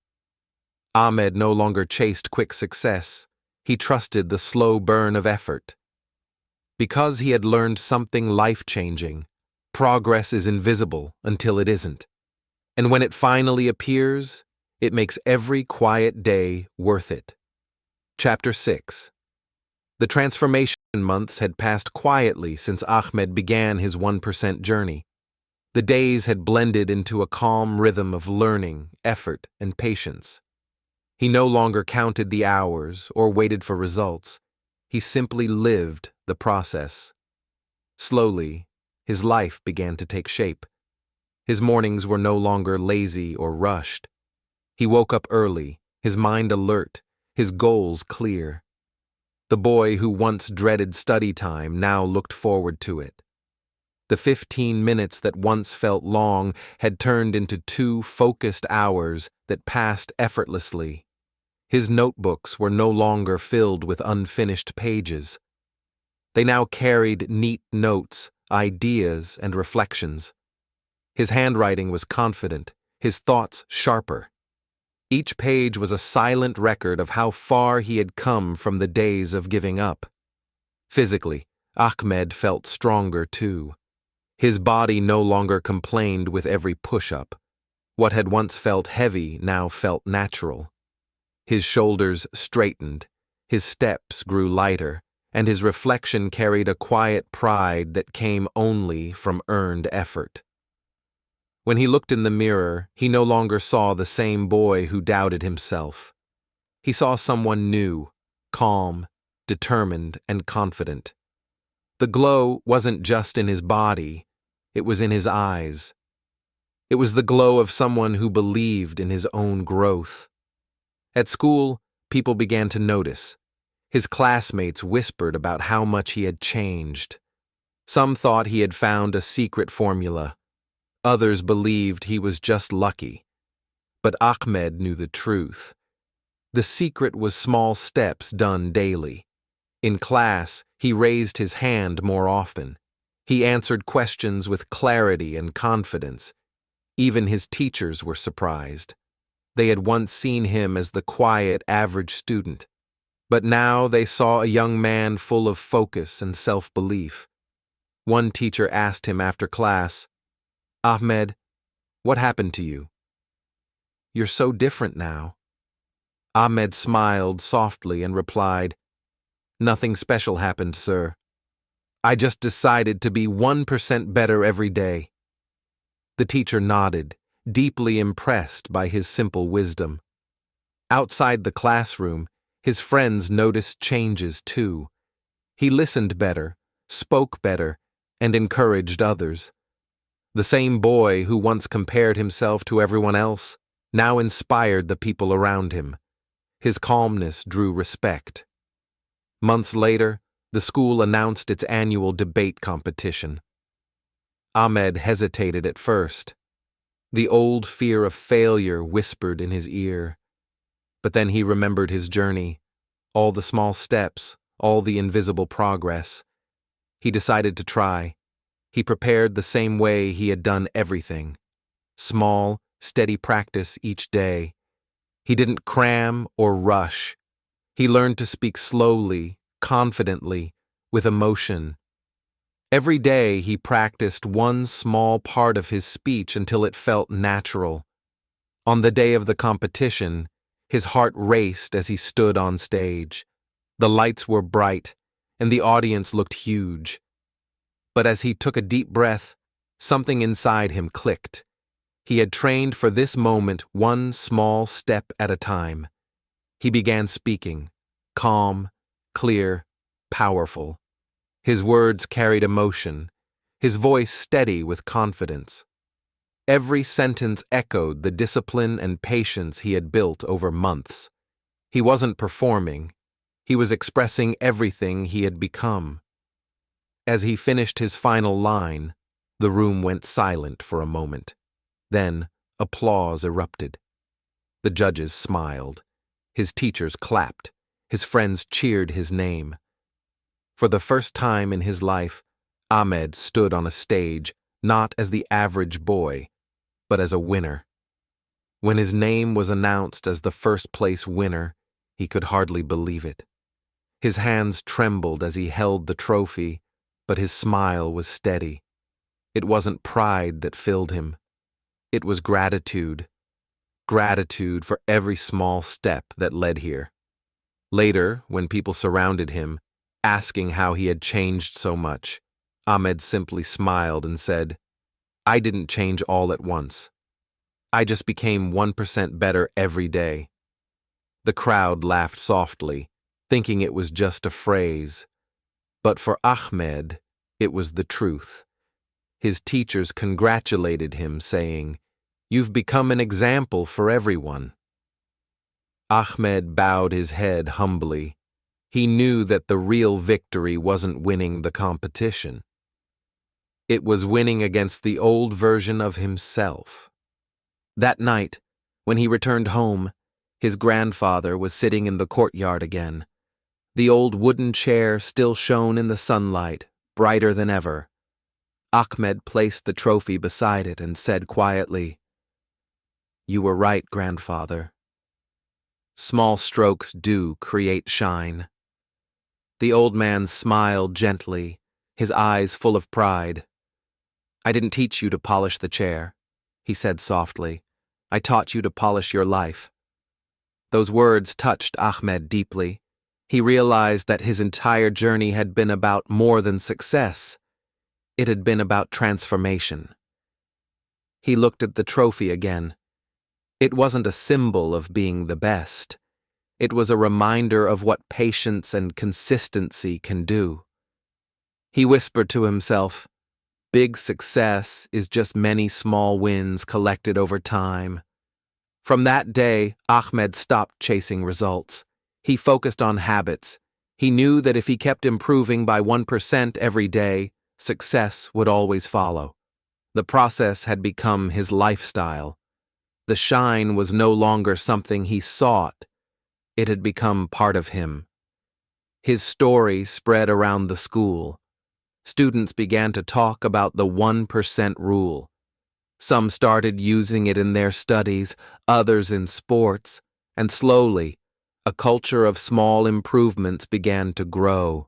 Ahmed no longer chased quick success. He trusted the slow burn of effort. Because he had learned something life-changing, progress is invisible until it isn't. And when it finally appears, it makes every quiet day worth it. Chapter 6. The transformation months had passed quietly since Ahmed began his 1% journey. The days had blended into a calm rhythm of learning, effort, and patience. He no longer counted the hours or waited for results. He simply lived the process. Slowly, his life began to take shape. His mornings were no longer lazy or rushed. He woke up early, his mind alert, his goals clear. The boy who once dreaded study time now looked forward to it. The 15 minutes that once felt long had turned into 2 focused hours that passed effortlessly. His notebooks were no longer filled with unfinished pages. They now carried neat notes, ideas, and reflections. His handwriting was confident, his thoughts sharper. Each page was a silent record of how far he had come from the days of giving up. Physically, Ahmed felt stronger too. His body no longer complained with every push-up. What had once felt heavy now felt natural. His shoulders straightened, his steps grew lighter, and his reflection carried a quiet pride that came only from earned effort. When he looked in the mirror, he no longer saw the same boy who doubted himself. He saw someone new, calm, determined, and confident. The glow wasn't just in his body, it was in his eyes. It was the glow of someone who believed in his own growth. At school, people began to notice. His classmates whispered about how much he had changed. Some thought he had found a secret formula. Others believed he was just lucky. But Ahmed knew the truth. The secret was small steps done daily. In class, he raised his hand more often. He answered questions with clarity and confidence. Even his teachers were surprised. They had once seen him as the quiet, average student. But now they saw a young man full of focus and self-belief. One teacher asked him after class, "Ahmed, what happened to you? You're so different now." Ahmed smiled softly and replied, "Nothing special happened, sir. I just decided to be 1% better every day." The teacher nodded, deeply impressed by his simple wisdom. Outside the classroom, his friends noticed changes too. He listened better, spoke better, and encouraged others. The same boy who once compared himself to everyone else now inspired the people around him. His calmness drew respect. Months later, the school announced its annual debate competition. Ahmed hesitated at first. The old fear of failure whispered in his ear. But then he remembered his journey, all the small steps, all the invisible progress. He decided to try. He prepared the same way he had done everything. Small, steady practice each day. He didn't cram or rush. He learned to speak slowly, confidently, with emotion. Every day he practiced one small part of his speech until it felt natural. On the day of the competition, his heart raced as he stood on stage. The lights were bright, and the audience looked huge. But as he took a deep breath, something inside him clicked. He had trained for this moment one small step at a time. He began speaking, calm, clear, powerful. His words carried emotion, his voice steady with confidence. Every sentence echoed the discipline and patience he had built over months. He wasn't performing, he was expressing everything he had become. As he finished his final line, the room went silent for a moment. Then, applause erupted. The judges smiled. His teachers clapped. His friends cheered his name. For the first time in his life, Ahmed stood on a stage, not as the average boy, but as a winner. When his name was announced as the first-place winner, he could hardly believe it. His hands trembled as he held the trophy, but his smile was steady. It wasn't pride that filled him. It was gratitude. Gratitude for every small step that led here. Later, when people surrounded him, asking how he had changed so much, Ahmed simply smiled and said, "I didn't change all at once. I just became 1% better every day." The crowd laughed softly, thinking it was just a phrase. But for Ahmed, it was the truth. His teachers congratulated him, saying, "You've become an example for everyone." Ahmed bowed his head humbly. He knew that the real victory wasn't winning the competition. It was winning against the old version of himself. That night, when he returned home, his grandfather was sitting in the courtyard again. The old wooden chair still shone in the sunlight, brighter than ever. Ahmed placed the trophy beside it and said quietly, "You were right, grandfather. Small strokes do create shine." The old man smiled gently, his eyes full of pride. "I didn't teach you to polish the chair," he said softly. "I taught you to polish your life." Those words touched Ahmed deeply. He realized that his entire journey had been about more than success. It had been about transformation. He looked at the trophy again. It wasn't a symbol of being the best. It was a reminder of what patience and consistency can do. He whispered to himself, "Big success is just many small wins collected over time." From that day, Ahmed stopped chasing results. He focused on habits. He knew that if he kept improving by 1% every day, success would always follow. The process had become his lifestyle. The shine was no longer something he sought. It had become part of him. His story spread around the school. Students began to talk about the 1% rule. Some started using it in their studies, others in sports, and slowly, a culture of small improvements began to grow.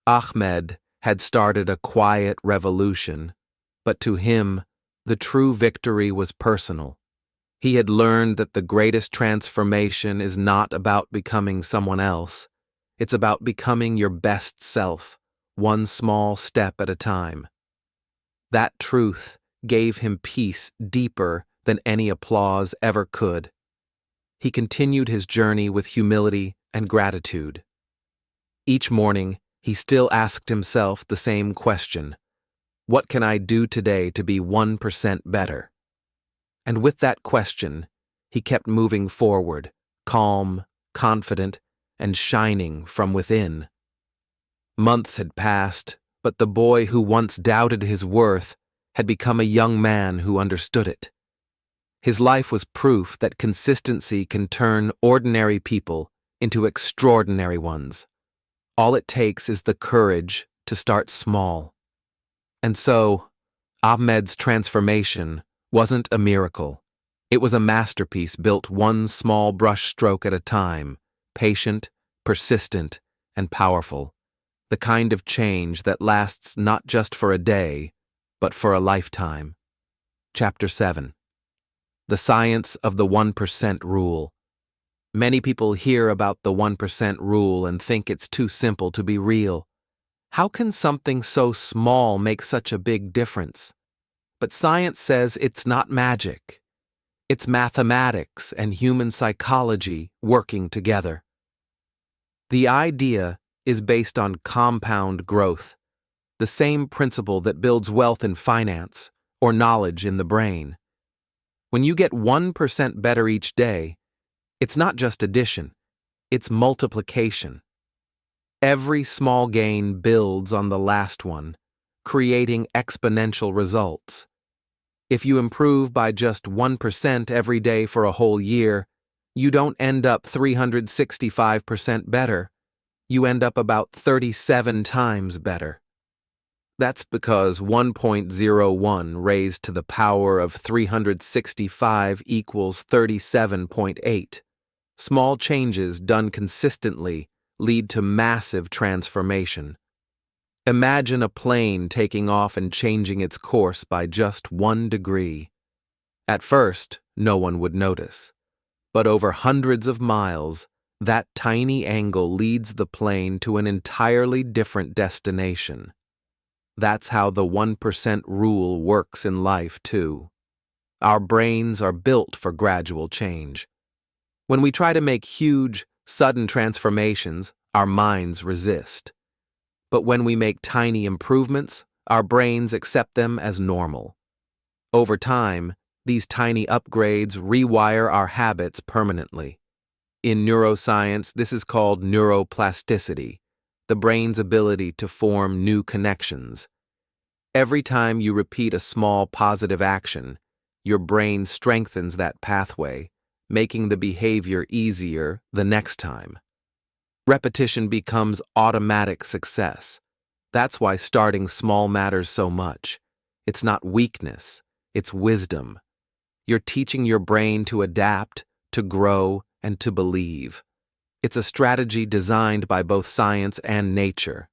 Ahmed had started a quiet revolution, but to him, the true victory was personal. He had learned that the greatest transformation is not about becoming someone else. It's about becoming your best self, one small step at a time. That truth gave him peace deeper than any applause ever could. He continued his journey with humility and gratitude. Each morning, he still asked himself the same question: what can I do today to be 1% better? And with that question, he kept moving forward, calm, confident, and shining from within. Months had passed, but the boy who once doubted his worth had become a young man who understood it. His life was proof that consistency can turn ordinary people into extraordinary ones. All it takes is the courage to start small. And so, Ahmed's transformation wasn't a miracle. It was a masterpiece built one small brushstroke at a time, patient, persistent, and powerful. The kind of change that lasts not just for a day, but for a lifetime. Chapter 7. The Science of the 1% Rule. Many people hear about the 1% rule and think it's too simple to be real. How can something so small make such a big difference? But science says it's not magic. It's mathematics and human psychology working together. The idea is based on compound growth, the same principle that builds wealth in finance or knowledge in the brain. When you get 1% better each day, it's not just addition, it's multiplication. Every small gain builds on the last one, creating exponential results. If you improve by just 1% every day for a whole year, you don't end up 365% better. You end up about 37 times better. That's because 1.01 raised to the power of 365 equals 37.8. Small changes done consistently lead to massive transformation. Imagine a plane taking off and changing its course by just 1 degree. At first, no one would notice. But over hundreds of miles, that tiny angle leads the plane to an entirely different destination. That's how the 1% rule works in life, too. Our brains are built for gradual change. When we try to make huge, sudden transformations, our minds resist. But when we make tiny improvements, our brains accept them as normal. Over time, these tiny upgrades rewire our habits permanently. In neuroscience, this is called neuroplasticity, the brain's ability to form new connections. Every time you repeat a small positive action, your brain strengthens that pathway, making the behavior easier the next time. Repetition becomes automatic success. That's why starting small matters so much. It's not weakness, it's wisdom. You're teaching your brain to adapt, to grow, and to believe. It's a strategy designed by both science and nature.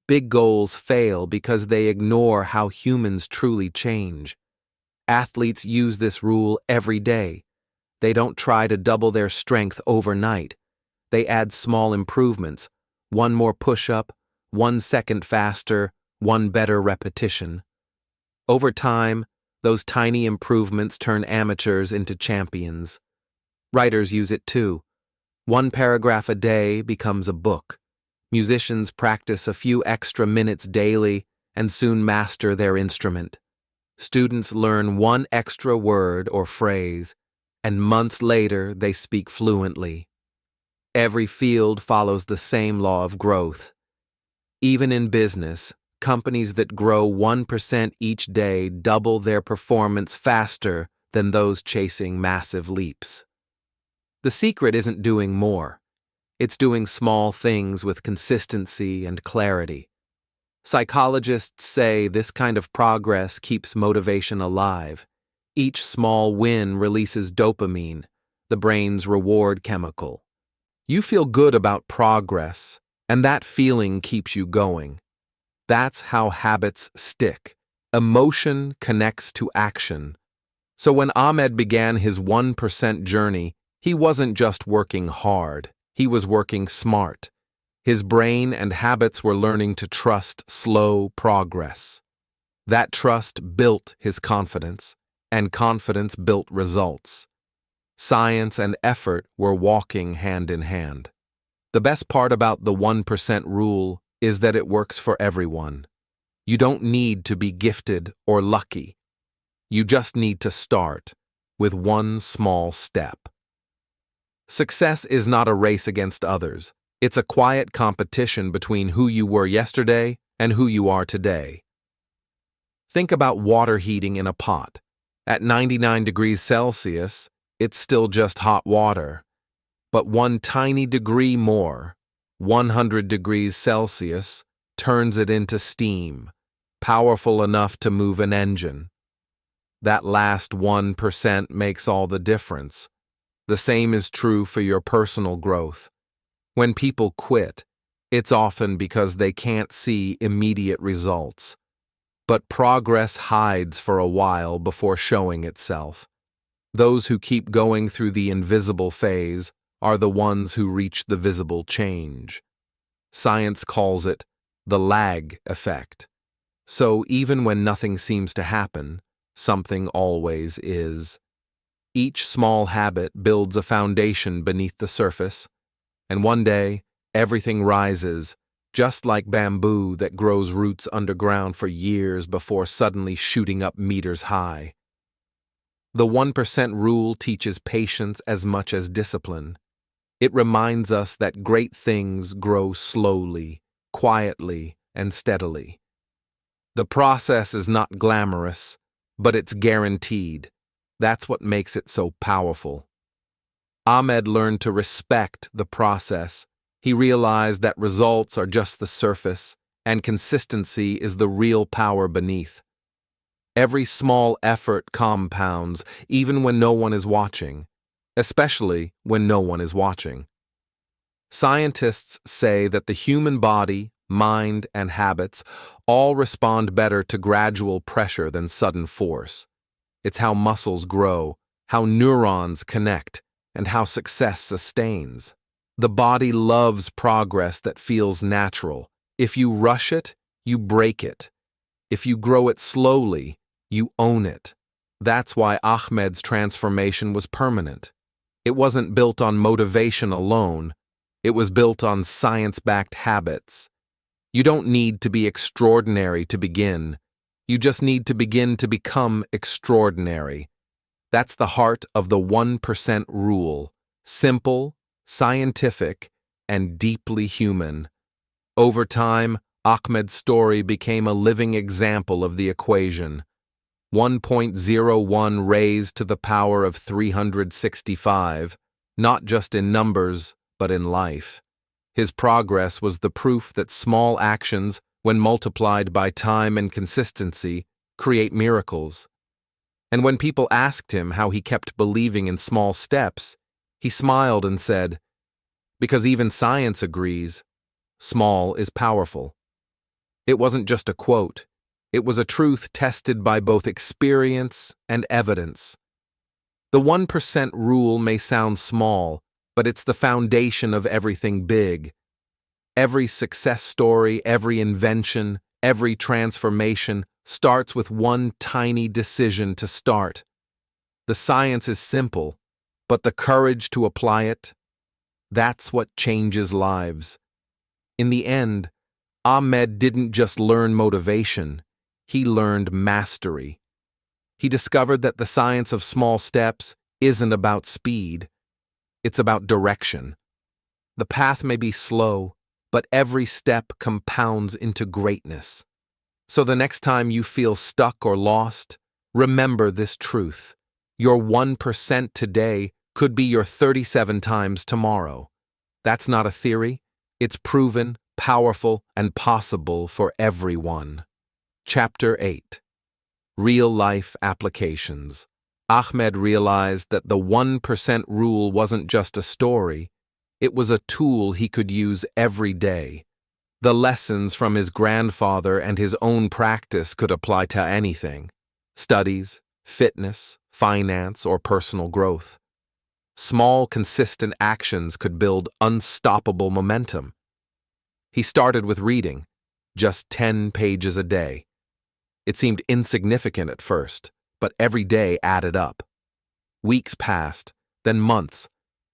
Big goals fail because they ignore how humans truly change. Athletes use this rule every day. They don't try to double their strength overnight. They add small improvements, one more push-up, 1 second faster, one better repetition. Over time, those tiny improvements turn amateurs into champions. Writers use it too. 1 paragraph a day becomes a book. Musicians practice a few extra minutes daily and soon master their instrument. Students learn 1 extra word or phrase, and months later they speak fluently. Every field follows the same law of growth. Even in business, companies that grow 1% each day double their performance faster than those chasing massive leaps. The secret isn't doing more. It's doing small things with consistency and clarity. Psychologists say this kind of progress keeps motivation alive. Each small win releases dopamine, the brain's reward chemical. You feel good about progress, and that feeling keeps you going. That's how habits stick. Emotion connects to action. So when Ahmed began his 1% journey, he wasn't just working hard, he was working smart. His brain and habits were learning to trust slow progress. That trust built his confidence, and confidence built results. Science and effort were walking hand in hand. The best part about the 1% rule is that it works for everyone. You don't need to be gifted or lucky. You just need to start with 1 small step. Success is not a race against others. It's a quiet competition between who you were yesterday and who you are today. Think about water heating in a pot. At 99 degrees Celsius, it's still just hot water. But 1 tiny degree more, 100 degrees Celsius, turns it into steam, powerful enough to move an engine. That last 1% makes all the difference. The same is true for your personal growth. When people quit, it's often because they can't see immediate results. But progress hides for a while before showing itself. Those who keep going through the invisible phase are the ones who reach the visible change. Science calls it the lag effect. So even when nothing seems to happen, something always is. Each small habit builds a foundation beneath the surface, and one day, everything rises, just like bamboo that grows roots underground for years before suddenly shooting up meters high. The 1% rule teaches patience as much as discipline. It reminds us that great things grow slowly, quietly, and steadily. The process is not glamorous, but it's guaranteed. That's what makes it so powerful. Ahmed learned to respect the process. He realized that results are just the surface, and consistency is the real power beneath. Every small effort compounds, even when no one is watching, especially when no one is watching. Scientists say that the human body, mind, and habits all respond better to gradual pressure than sudden force. It's how muscles grow, how neurons connect, and how success sustains. The body loves progress that feels natural. If you rush it, you break it. If you grow it slowly, you own it. That's why Ahmed's transformation was permanent. It wasn't built on motivation alone. It was built on science-backed habits. You don't need to be extraordinary to begin. You just need to begin to become extraordinary. That's the heart of the 1% rule. Simple, scientific, and deeply human. Over time, Ahmed's story became a living example of the equation. 1.01 raised to the power of 365, not just in numbers, but in life. His progress was the proof that small actions, when multiplied by time and consistency, create miracles. And when people asked him how he kept believing in small steps, he smiled and said, "Because even science agrees, small is powerful." It wasn't just a quote. It was a truth tested by both experience and evidence. The 1% rule may sound small, but it's the foundation of everything big. Every success story, every invention, every transformation starts with one tiny decision to start. The science is simple, but the courage to apply it, that's what changes lives. In the end, Ahmed didn't just learn motivation, he learned mastery. He discovered that the science of small steps isn't about speed, it's about direction. The path may be slow, but every step compounds into greatness. So the next time you feel stuck or lost, remember this truth. Your 1% today could be your 37 times tomorrow. That's not a theory. It's proven, powerful, and possible for everyone. Chapter 8. Real-life applications. Ahmed realized that the 1% rule wasn't just a story, it was a tool he could use every day. The lessons from his grandfather and his own practice could apply to anything: studies, fitness, finance, or personal growth. Small, consistent actions could build unstoppable momentum. He started with reading, just 10 pages a day. It seemed insignificant at first, but every day added up. Weeks passed, then months,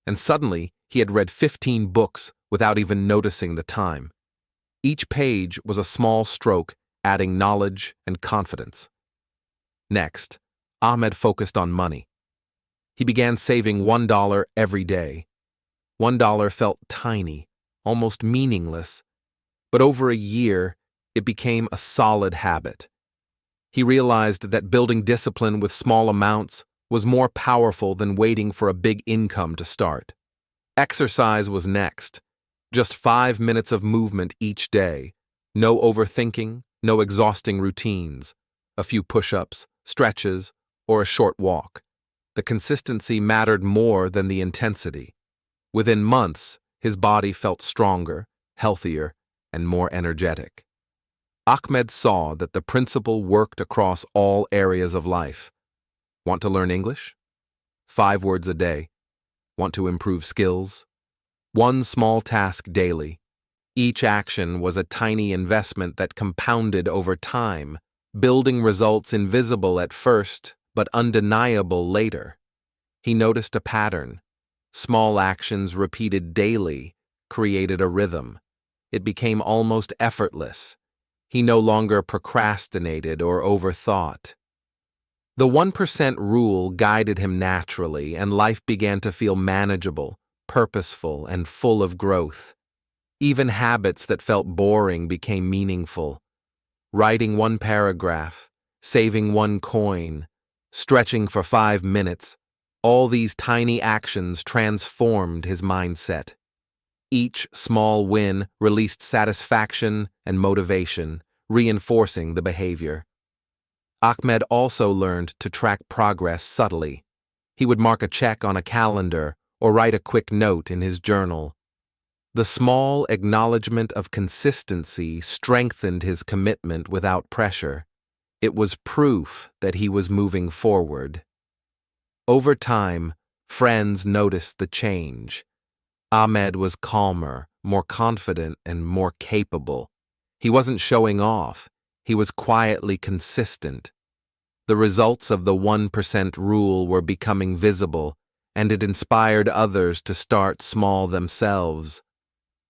and suddenly he had read 15 books without even noticing the time. Each page was a small stroke, adding knowledge and confidence. Next, Ahmed focused on money. He began saving $1 every day. $1 felt tiny, almost meaningless, but over a year, it became a solid habit. He realized that building discipline with small amounts was more powerful than waiting for a big income to start. Exercise was next. Just 5 minutes of movement each day. No overthinking, no exhausting routines. A few push-ups, stretches, or a short walk. The consistency mattered more than the intensity. Within months, his body felt stronger, healthier, and more energetic. Ahmed saw that the principle worked across all areas of life. Want to learn English? 5 words a day. Want to improve skills? 1 small task daily. Each action was a tiny investment that compounded over time, building results invisible at first, but undeniable later. He noticed a pattern. Small actions repeated daily created a rhythm. It became almost effortless. He no longer procrastinated or overthought. The 1% rule guided him naturally, and life began to feel manageable, purposeful, and full of growth. Even habits that felt boring became meaningful. Writing 1 paragraph, saving 1 coin, stretching for 5 minutes, all these tiny actions transformed his mindset. Each small win released satisfaction and motivation, reinforcing the behavior. Ahmed also learned to track progress subtly. He would mark a check on a calendar or write a quick note in his journal. The small acknowledgement of consistency strengthened his commitment without pressure. It was proof that he was moving forward. Over time, friends noticed the change. Ahmed was calmer, more confident, and more capable. He wasn't showing off. He was quietly consistent. The results of the 1% rule were becoming visible, and it inspired others to start small themselves.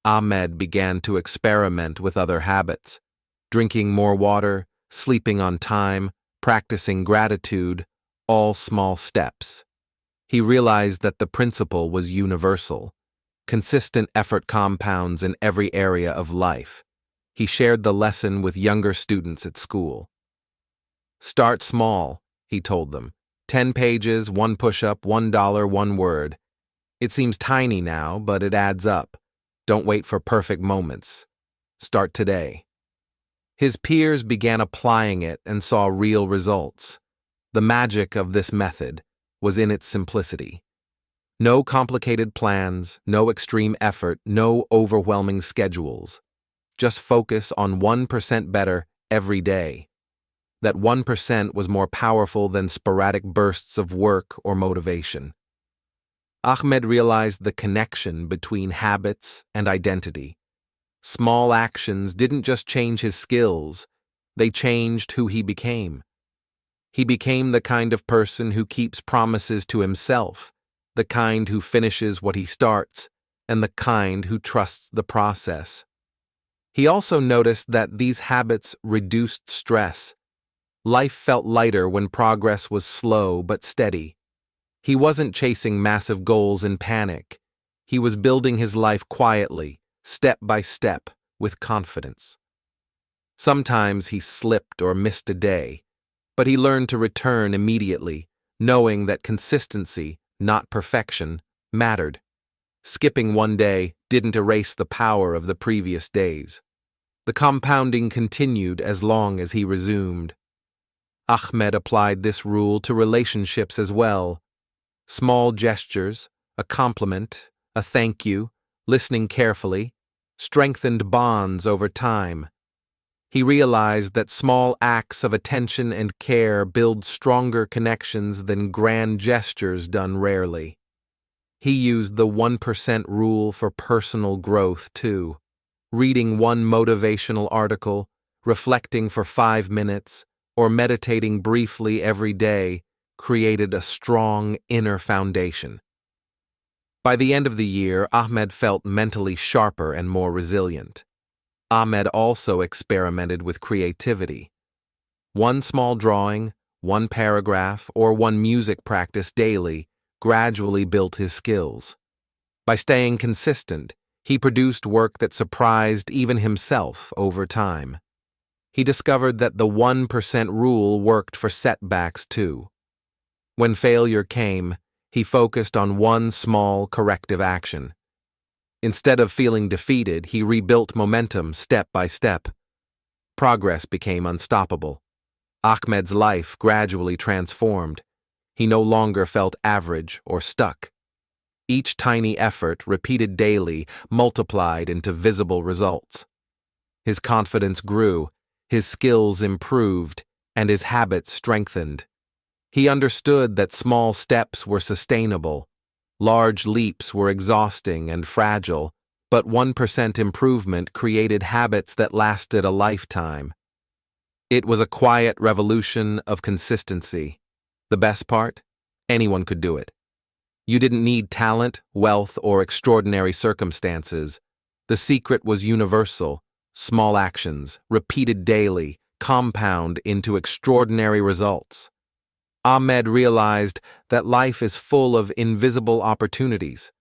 Ahmed began to experiment with other habits, drinking more water, sleeping on time, practicing gratitude, all small steps. He realized that the principle was universal. Consistent effort compounds in every area of life. He shared the lesson with younger students at school. Start small, he told them. 10 pages, 1 push-up, $1, 1 word. It seems tiny now, but it adds up. Don't wait for perfect moments. Start today. His peers began applying it and saw real results. The magic of this method was in its simplicity. No complicated plans, no extreme effort, no overwhelming schedules. Just focus on 1% better every day. That 1% was more powerful than sporadic bursts of work or motivation. Ahmed realized the connection between habits and identity. Small actions didn't just change his skills, they changed who he became. He became the kind of person who keeps promises to himself, the kind who finishes what he starts, and the kind who trusts the process. He also noticed that these habits reduced stress. Life felt lighter when progress was slow but steady. He wasn't chasing massive goals in panic. He was building his life quietly, step by step, with confidence. Sometimes he slipped or missed a day, but he learned to return immediately, knowing that consistency, not perfection, mattered. Skipping one day didn't erase the power of the previous days. The compounding continued as long as he resumed. Ahmed applied this rule to relationships as well. Small gestures, a compliment, a thank you, listening carefully, strengthened bonds over time. He realized that small acts of attention and care build stronger connections than grand gestures done rarely. He used the 1% rule for personal growth, too. Reading one motivational article, reflecting for 5 minutes, or meditating briefly every day created a strong inner foundation. By the end of the year, Ahmed felt mentally sharper and more resilient. Ahmed also experimented with creativity. One small drawing, one paragraph, or one music practice daily gradually built his skills. By staying consistent, he produced work that surprised even himself over time. He discovered that the 1% rule worked for setbacks too. When failure came, he focused on one small corrective action. Instead of feeling defeated, he rebuilt momentum step by step. Progress became unstoppable. Ahmed's life gradually transformed. He no longer felt average or stuck. Each tiny effort, repeated daily, multiplied into visible results. His confidence grew, his skills improved, and his habits strengthened. He understood that small steps were sustainable. Large leaps were exhausting and fragile, but 1% improvement created habits that lasted a lifetime. It was a quiet revolution of consistency. The best part? Anyone could do it. You didn't need talent, wealth, or extraordinary circumstances. The secret was universal. Small actions, repeated daily, compound into extraordinary results. Ahmed realized that life is full of invisible opportunities.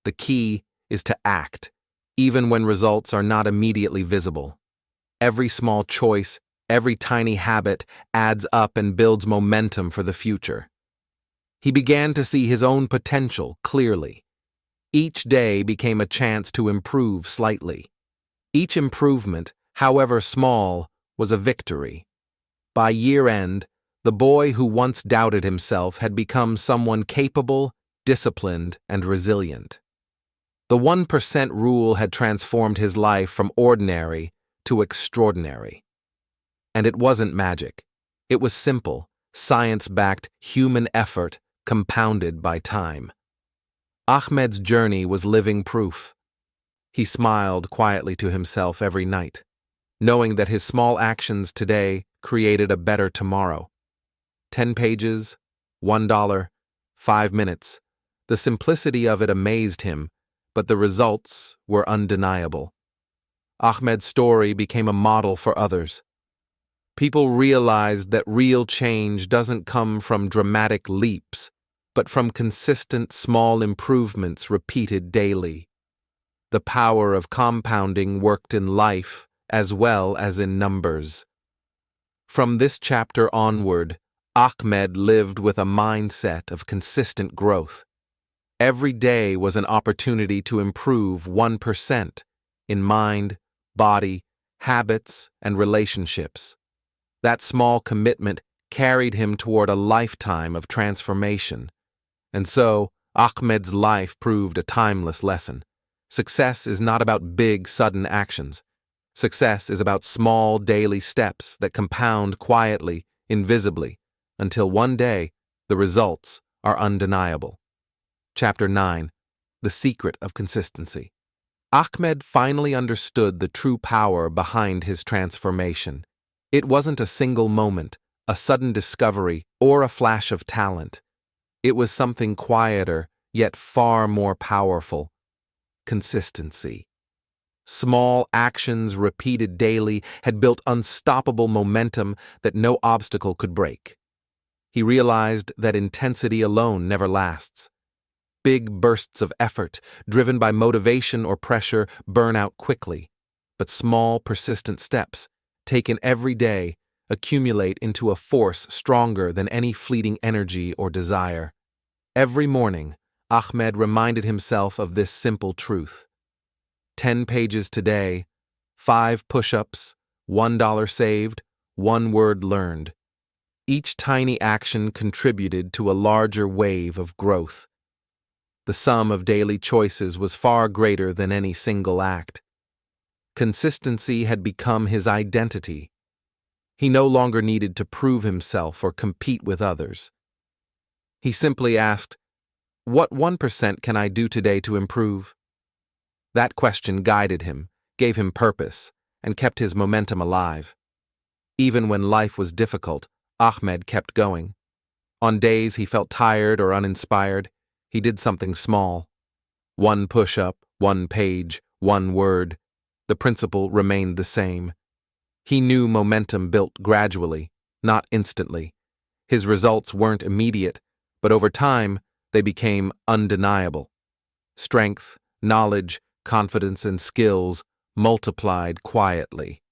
The key is to act, even when results are not immediately visible. Every small choice, every tiny habit adds up and builds momentum for the future. He began to see his own potential clearly. Each day became a chance to improve slightly. Each improvement, however small, was a victory. By year-end, the boy who once doubted himself had become someone capable, disciplined, and resilient. The 1% rule had transformed his life from ordinary to extraordinary. And it wasn't magic. It was simple, science-backed human effort compounded by time. Ahmed's journey was living proof. He smiled quietly to himself every night, knowing that his small actions today created a better tomorrow. 10 pages, $1, 5 minutes. The simplicity of it amazed him, but the results were undeniable. Ahmed's story became a model for others. People realized that real change doesn't come from dramatic leaps, but from consistent small improvements repeated daily. The power of compounding worked in life as well as in numbers. From this chapter onward, Ahmed lived with a mindset of consistent growth. Every day was an opportunity to improve 1% in mind, body, habits, and relationships. That small commitment carried him toward a lifetime of transformation. And so, Ahmed's life proved a timeless lesson. Success is not about big, sudden actions. Success is about small, daily steps that compound quietly, invisibly, until one day, the results are undeniable. Chapter 9. The Secret of Consistency. Ahmed finally understood the true power behind his transformation. It wasn't a single moment, a sudden discovery, or a flash of talent. It was something quieter, yet far more powerful. Consistency. Small actions repeated daily had built unstoppable momentum that no obstacle could break. He realized that intensity alone never lasts. Big bursts of effort, driven by motivation or pressure, burn out quickly. But small, persistent steps, taken every day, accumulate into a force stronger than any fleeting energy or desire. Every morning, Ahmed reminded himself of this simple truth. 10 pages today, 5 push-ups, $1 saved, 1 word learned. Each tiny action contributed to a larger wave of growth. The sum of daily choices was far greater than any single act. Consistency had become his identity. He no longer needed to prove himself or compete with others. He simply asked, "What 1% can I do today to improve?" That question guided him, gave him purpose, and kept his momentum alive. Even when life was difficult, Ahmed kept going. On days he felt tired or uninspired, he did something small. 1 push-up, 1 page, 1 word. The principle remained the same. He knew momentum built gradually, not instantly. His results weren't immediate, but over time, they became undeniable. Strength, knowledge, confidence, and skills multiplied quietly.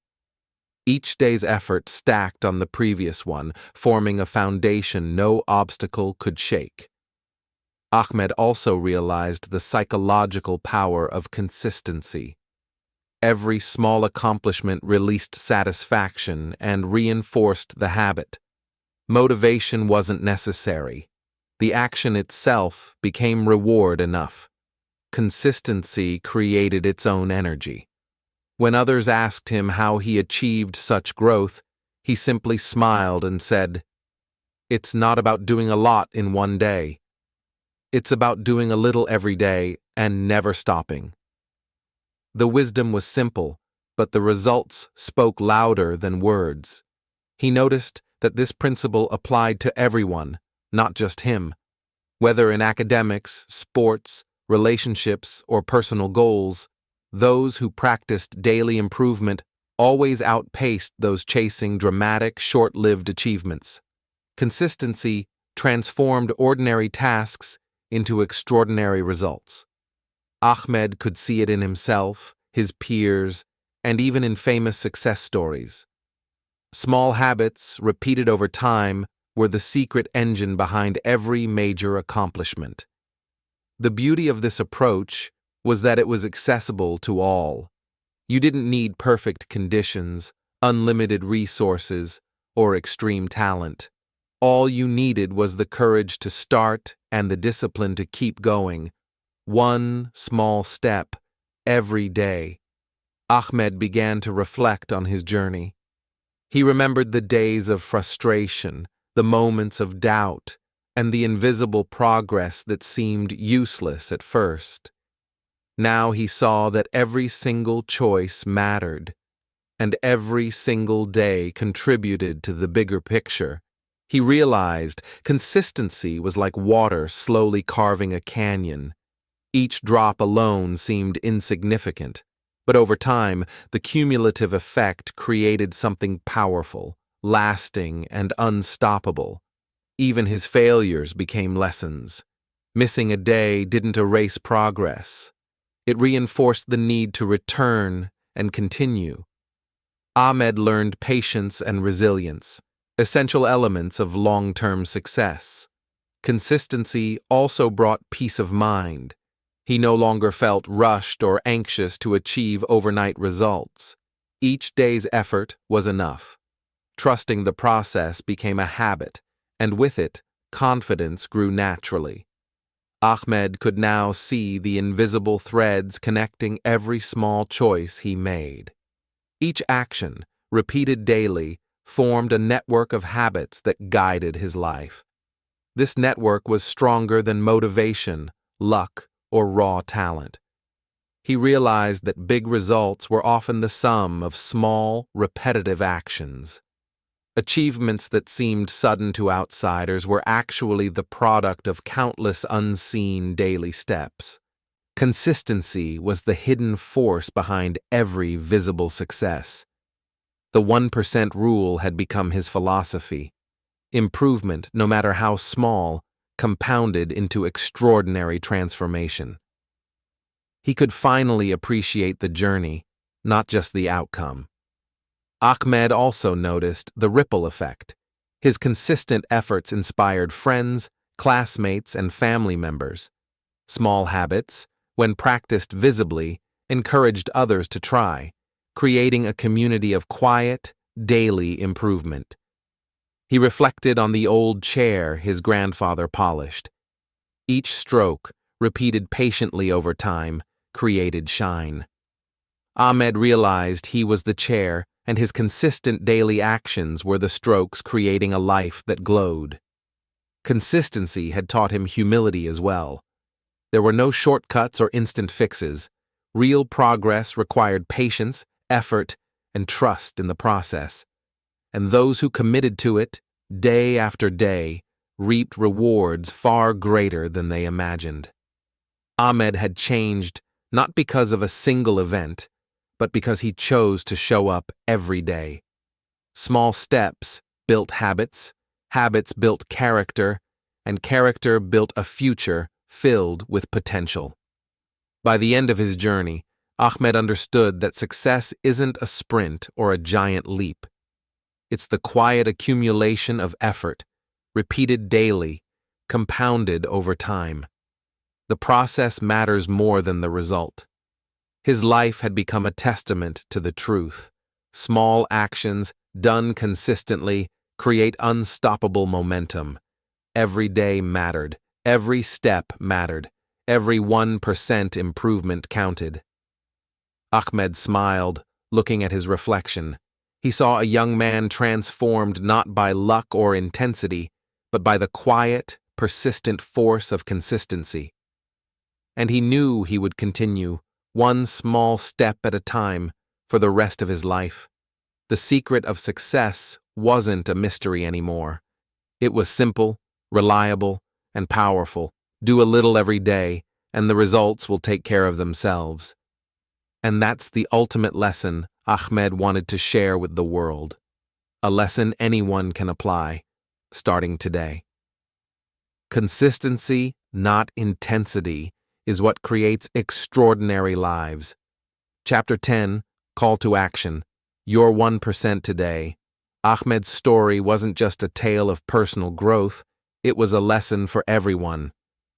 Each day's effort stacked on the previous one, forming a foundation no obstacle could shake. Ahmed also realized the psychological power of consistency. Every small accomplishment released satisfaction and reinforced the habit. Motivation wasn't necessary. The action itself became reward enough. Consistency created its own energy. When others asked him how he achieved such growth, he simply smiled and said, "It's not about doing a lot in one day. It's about doing a little every day and never stopping." The wisdom was simple, but the results spoke louder than words. He noticed that this principle applied to everyone, not just him. Whether in academics, sports, relationships, or personal goals, those who practiced daily improvement always outpaced those chasing dramatic, short-lived achievements. Consistency transformed ordinary tasks into extraordinary results. Ahmed could see it in himself, his peers, and even in famous success stories. Small habits, repeated over time, were the secret engine behind every major accomplishment. The beauty of this approach was that it was accessible to all. You didn't need perfect conditions, unlimited resources, or extreme talent. All you needed was the courage to start and the discipline to keep going. One small step, every day. Ahmed began to reflect on his journey. He remembered the days of frustration, the moments of doubt, and the invisible progress that seemed useless at first. Now he saw that every single choice mattered, and every single day contributed to the bigger picture. He realized consistency was like water slowly carving a canyon. Each drop alone seemed insignificant, but over time, the cumulative effect created something powerful, lasting, and unstoppable. Even his failures became lessons. Missing a day didn't erase progress. It reinforced the need to return and continue. Ahmed learned patience and resilience, essential elements of long-term success. Consistency also brought peace of mind. He no longer felt rushed or anxious to achieve overnight results. Each day's effort was enough. Trusting the process became a habit, and with it, confidence grew naturally. Ahmed could now see the invisible threads connecting every small choice he made. Each action, repeated daily, formed a network of habits that guided his life. This network was stronger than motivation, luck, or raw talent. He realized that big results were often the sum of small, repetitive actions. Achievements that seemed sudden to outsiders were actually the product of countless unseen daily steps. Consistency was the hidden force behind every visible success. The 1% rule had become his philosophy. Improvement, no matter how small, compounded into extraordinary transformation. He could finally appreciate the journey, not just the outcome. Ahmed also noticed the ripple effect. His consistent efforts inspired friends, classmates, and family members. Small habits, when practiced visibly, encouraged others to try, creating a community of quiet, daily improvement. He reflected on the old chair his grandfather polished. Each stroke, repeated patiently over time, created shine. Ahmed realized he was the chair, and his consistent daily actions were the strokes creating a life that glowed. Consistency had taught him humility as well. There were no shortcuts or instant fixes. Real progress required patience, effort, and trust in the process. And those who committed to it, day after day, reaped rewards far greater than they imagined. Ahmed had changed not because of a single event, but because he chose to show up every day. Small steps built habits, habits built character, and character built a future filled with potential. By the end of his journey, Ahmed understood that success isn't a sprint or a giant leap. It's the quiet accumulation of effort, repeated daily, compounded over time. The process matters more than the result. His life had become a testament to the truth. Small actions, done consistently, create unstoppable momentum. Every day mattered. Every step mattered. Every 1% improvement counted. Ahmed smiled, looking at his reflection. He saw a young man transformed not by luck or intensity, but by the quiet, persistent force of consistency. And he knew he would continue, one small step at a time, for the rest of his life. The secret of success wasn't a mystery anymore. It was simple, reliable, and powerful. Do a little every day, and the results will take care of themselves. And that's the ultimate lesson Ahmed wanted to share with the world. A lesson anyone can apply, starting today. Consistency, not intensity, is what creates extraordinary lives. Chapter 10, Call to Action. Your 1% today. Ahmed's story wasn't just a tale of personal growth, it was a lesson for everyone.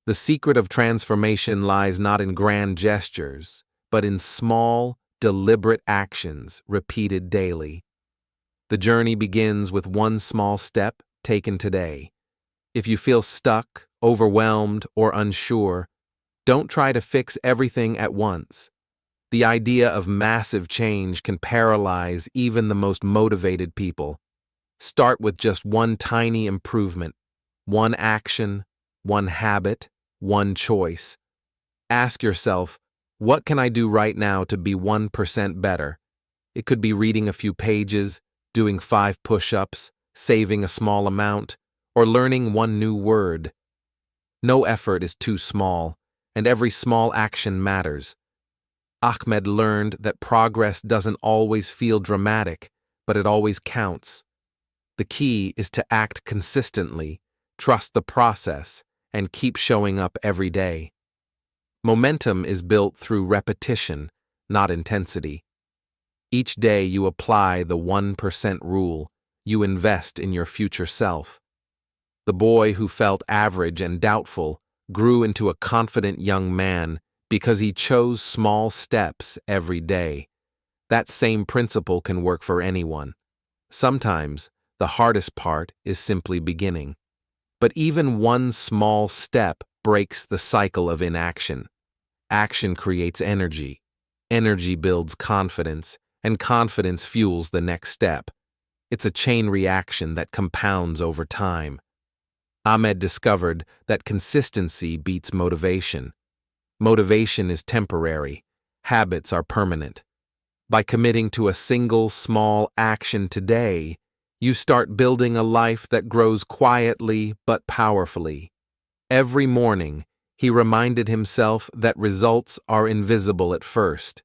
The secret of transformation lies not in grand gestures, but in small, deliberate actions repeated daily. The journey begins with one small step taken today. If you feel stuck, overwhelmed, or unsure, don't try to fix everything at once. The idea of massive change can paralyze even the most motivated people. Start with just one tiny improvement, one action, one habit, one choice. Ask yourself, what can I do right now to be 1% better? It could be reading a few pages, doing 5 push-ups, saving a small amount, or learning one new word. No effort is too small, and every small action matters. Ahmed learned that progress doesn't always feel dramatic, but it always counts. The key is to act consistently, trust the process, and keep showing up every day. Momentum is built through repetition, not intensity. Each day you apply the 1% rule, you invest in your future self. The boy who felt average and doubtful grew into a confident young man because he chose small steps every day. That same principle can work for anyone. Sometimes, the hardest part is simply beginning. But even one small step breaks the cycle of inaction. Action creates energy. Energy builds confidence, and confidence fuels the next step. It's a chain reaction that compounds over time. Ahmed discovered that consistency beats motivation. Motivation is temporary. Habits are permanent. By committing to a single small action today, you start building a life that grows quietly but powerfully. Every morning, he reminded himself that results are invisible at first.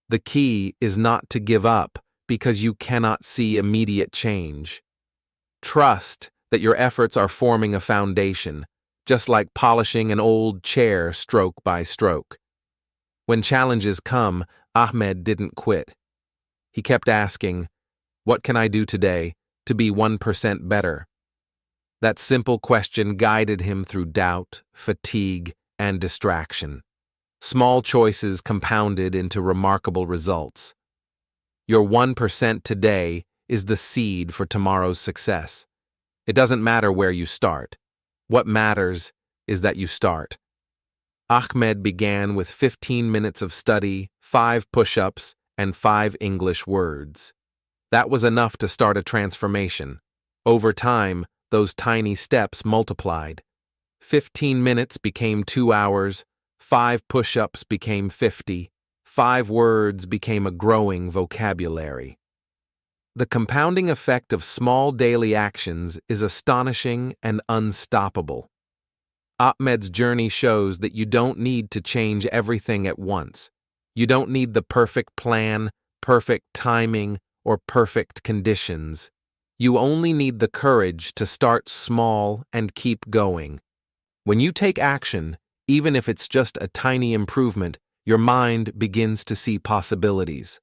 The key is not to give up because you cannot see immediate change. Trust that your efforts are forming a foundation, just like polishing an old chair stroke by stroke. When challenges come, Ahmed didn't quit. He kept asking, "What can I do today to be 1% better?" That simple question guided him through doubt, fatigue, and distraction. Small choices compounded into remarkable results. Your 1% today is the seed for tomorrow's success. It doesn't matter where you start. What matters is that you start. Ahmed began with 15 minutes of study, 5 push-ups, and 5 English words. That was enough to start a transformation. Over time, those tiny steps multiplied. 15 minutes became 2 hours, 5 push-ups became 50, 5 words became a growing vocabulary. The compounding effect of small daily actions is astonishing and unstoppable. Ahmed's journey shows that you don't need to change everything at once. You don't need the perfect plan, perfect timing, or perfect conditions. You only need the courage to start small and keep going. When you take action, even if it's just a tiny improvement, your mind begins to see possibilities.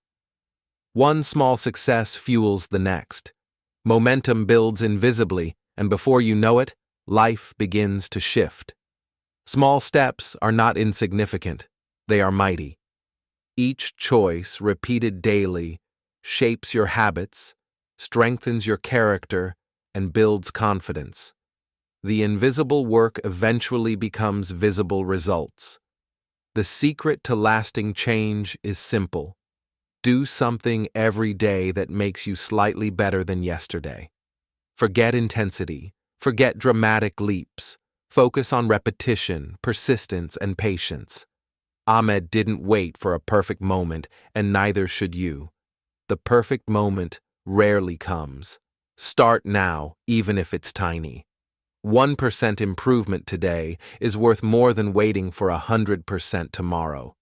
One small success fuels the next. Momentum builds invisibly, and before you know it, life begins to shift. Small steps are not insignificant, they are mighty. Each choice, repeated daily, shapes your habits, strengthens your character, and builds confidence. The invisible work eventually becomes visible results. The secret to lasting change is simple. Do something every day that makes you slightly better than yesterday. Forget intensity. Forget dramatic leaps. Focus on repetition, persistence, and patience. Ahmed didn't wait for a perfect moment, and neither should you. The perfect moment rarely comes. Start now, even if it's tiny. 1% improvement today is worth more than waiting for 100% tomorrow.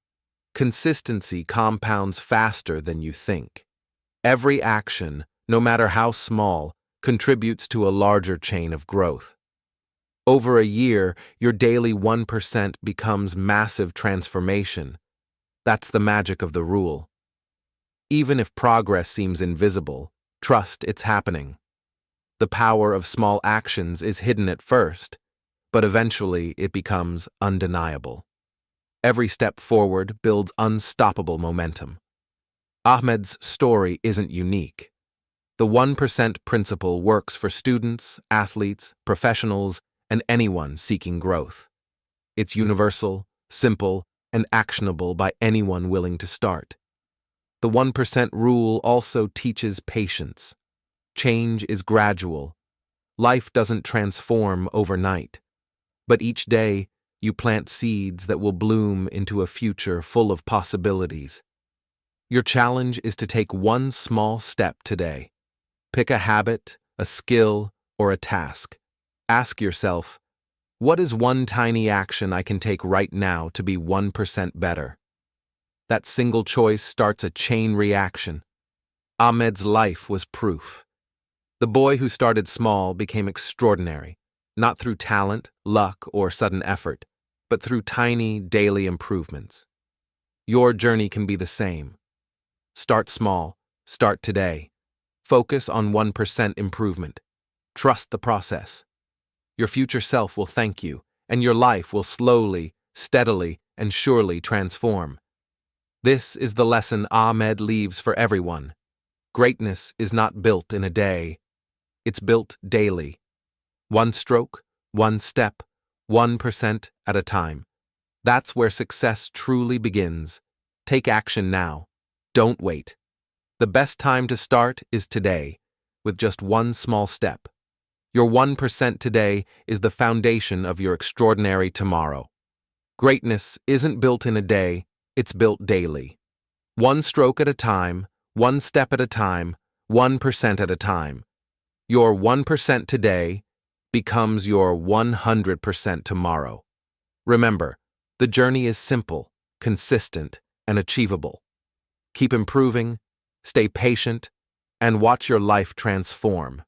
Consistency compounds faster than you think. Every action, no matter how small, contributes to a larger chain of growth. Over a year, your daily 1% becomes massive transformation. That's the magic of the rule. Even if progress seems invisible, trust it's happening. The power of small actions is hidden at first, but eventually it becomes undeniable. Every step forward builds unstoppable momentum. Ahmed's story isn't unique. The 1% principle works for students, athletes, professionals, and anyone seeking growth. It's universal, simple, and actionable by anyone willing to start. The 1% rule also teaches patience. Change is gradual. Life doesn't transform overnight. But each day, you plant seeds that will bloom into a future full of possibilities. Your challenge is to take one small step today. Pick a habit, a skill, or a task. Ask yourself, what is one tiny action I can take right now to be 1% better? That single choice starts a chain reaction. Ahmed's life was proof. The boy who started small became extraordinary, not through talent, luck, or sudden effort, but through tiny, daily improvements. Your journey can be the same. Start small. Start today. Focus on 1% improvement. Trust the process. Your future self will thank you, and your life will slowly, steadily, and surely transform. This is the lesson Ahmed leaves for everyone. Greatness is not built in a day. It's built daily. One stroke, one step, 1% at a time. That's where success truly begins. Take action now. Don't wait. The best time to start is today, with just one small step. Your 1% today is the foundation of your extraordinary tomorrow. Greatness isn't built in a day, it's built daily. One stroke at a time, one step at a time, 1% at a time. Your 1% today becomes your 100% tomorrow. Remember, the journey is simple, consistent, and achievable. Keep improving, stay patient, and watch your life transform.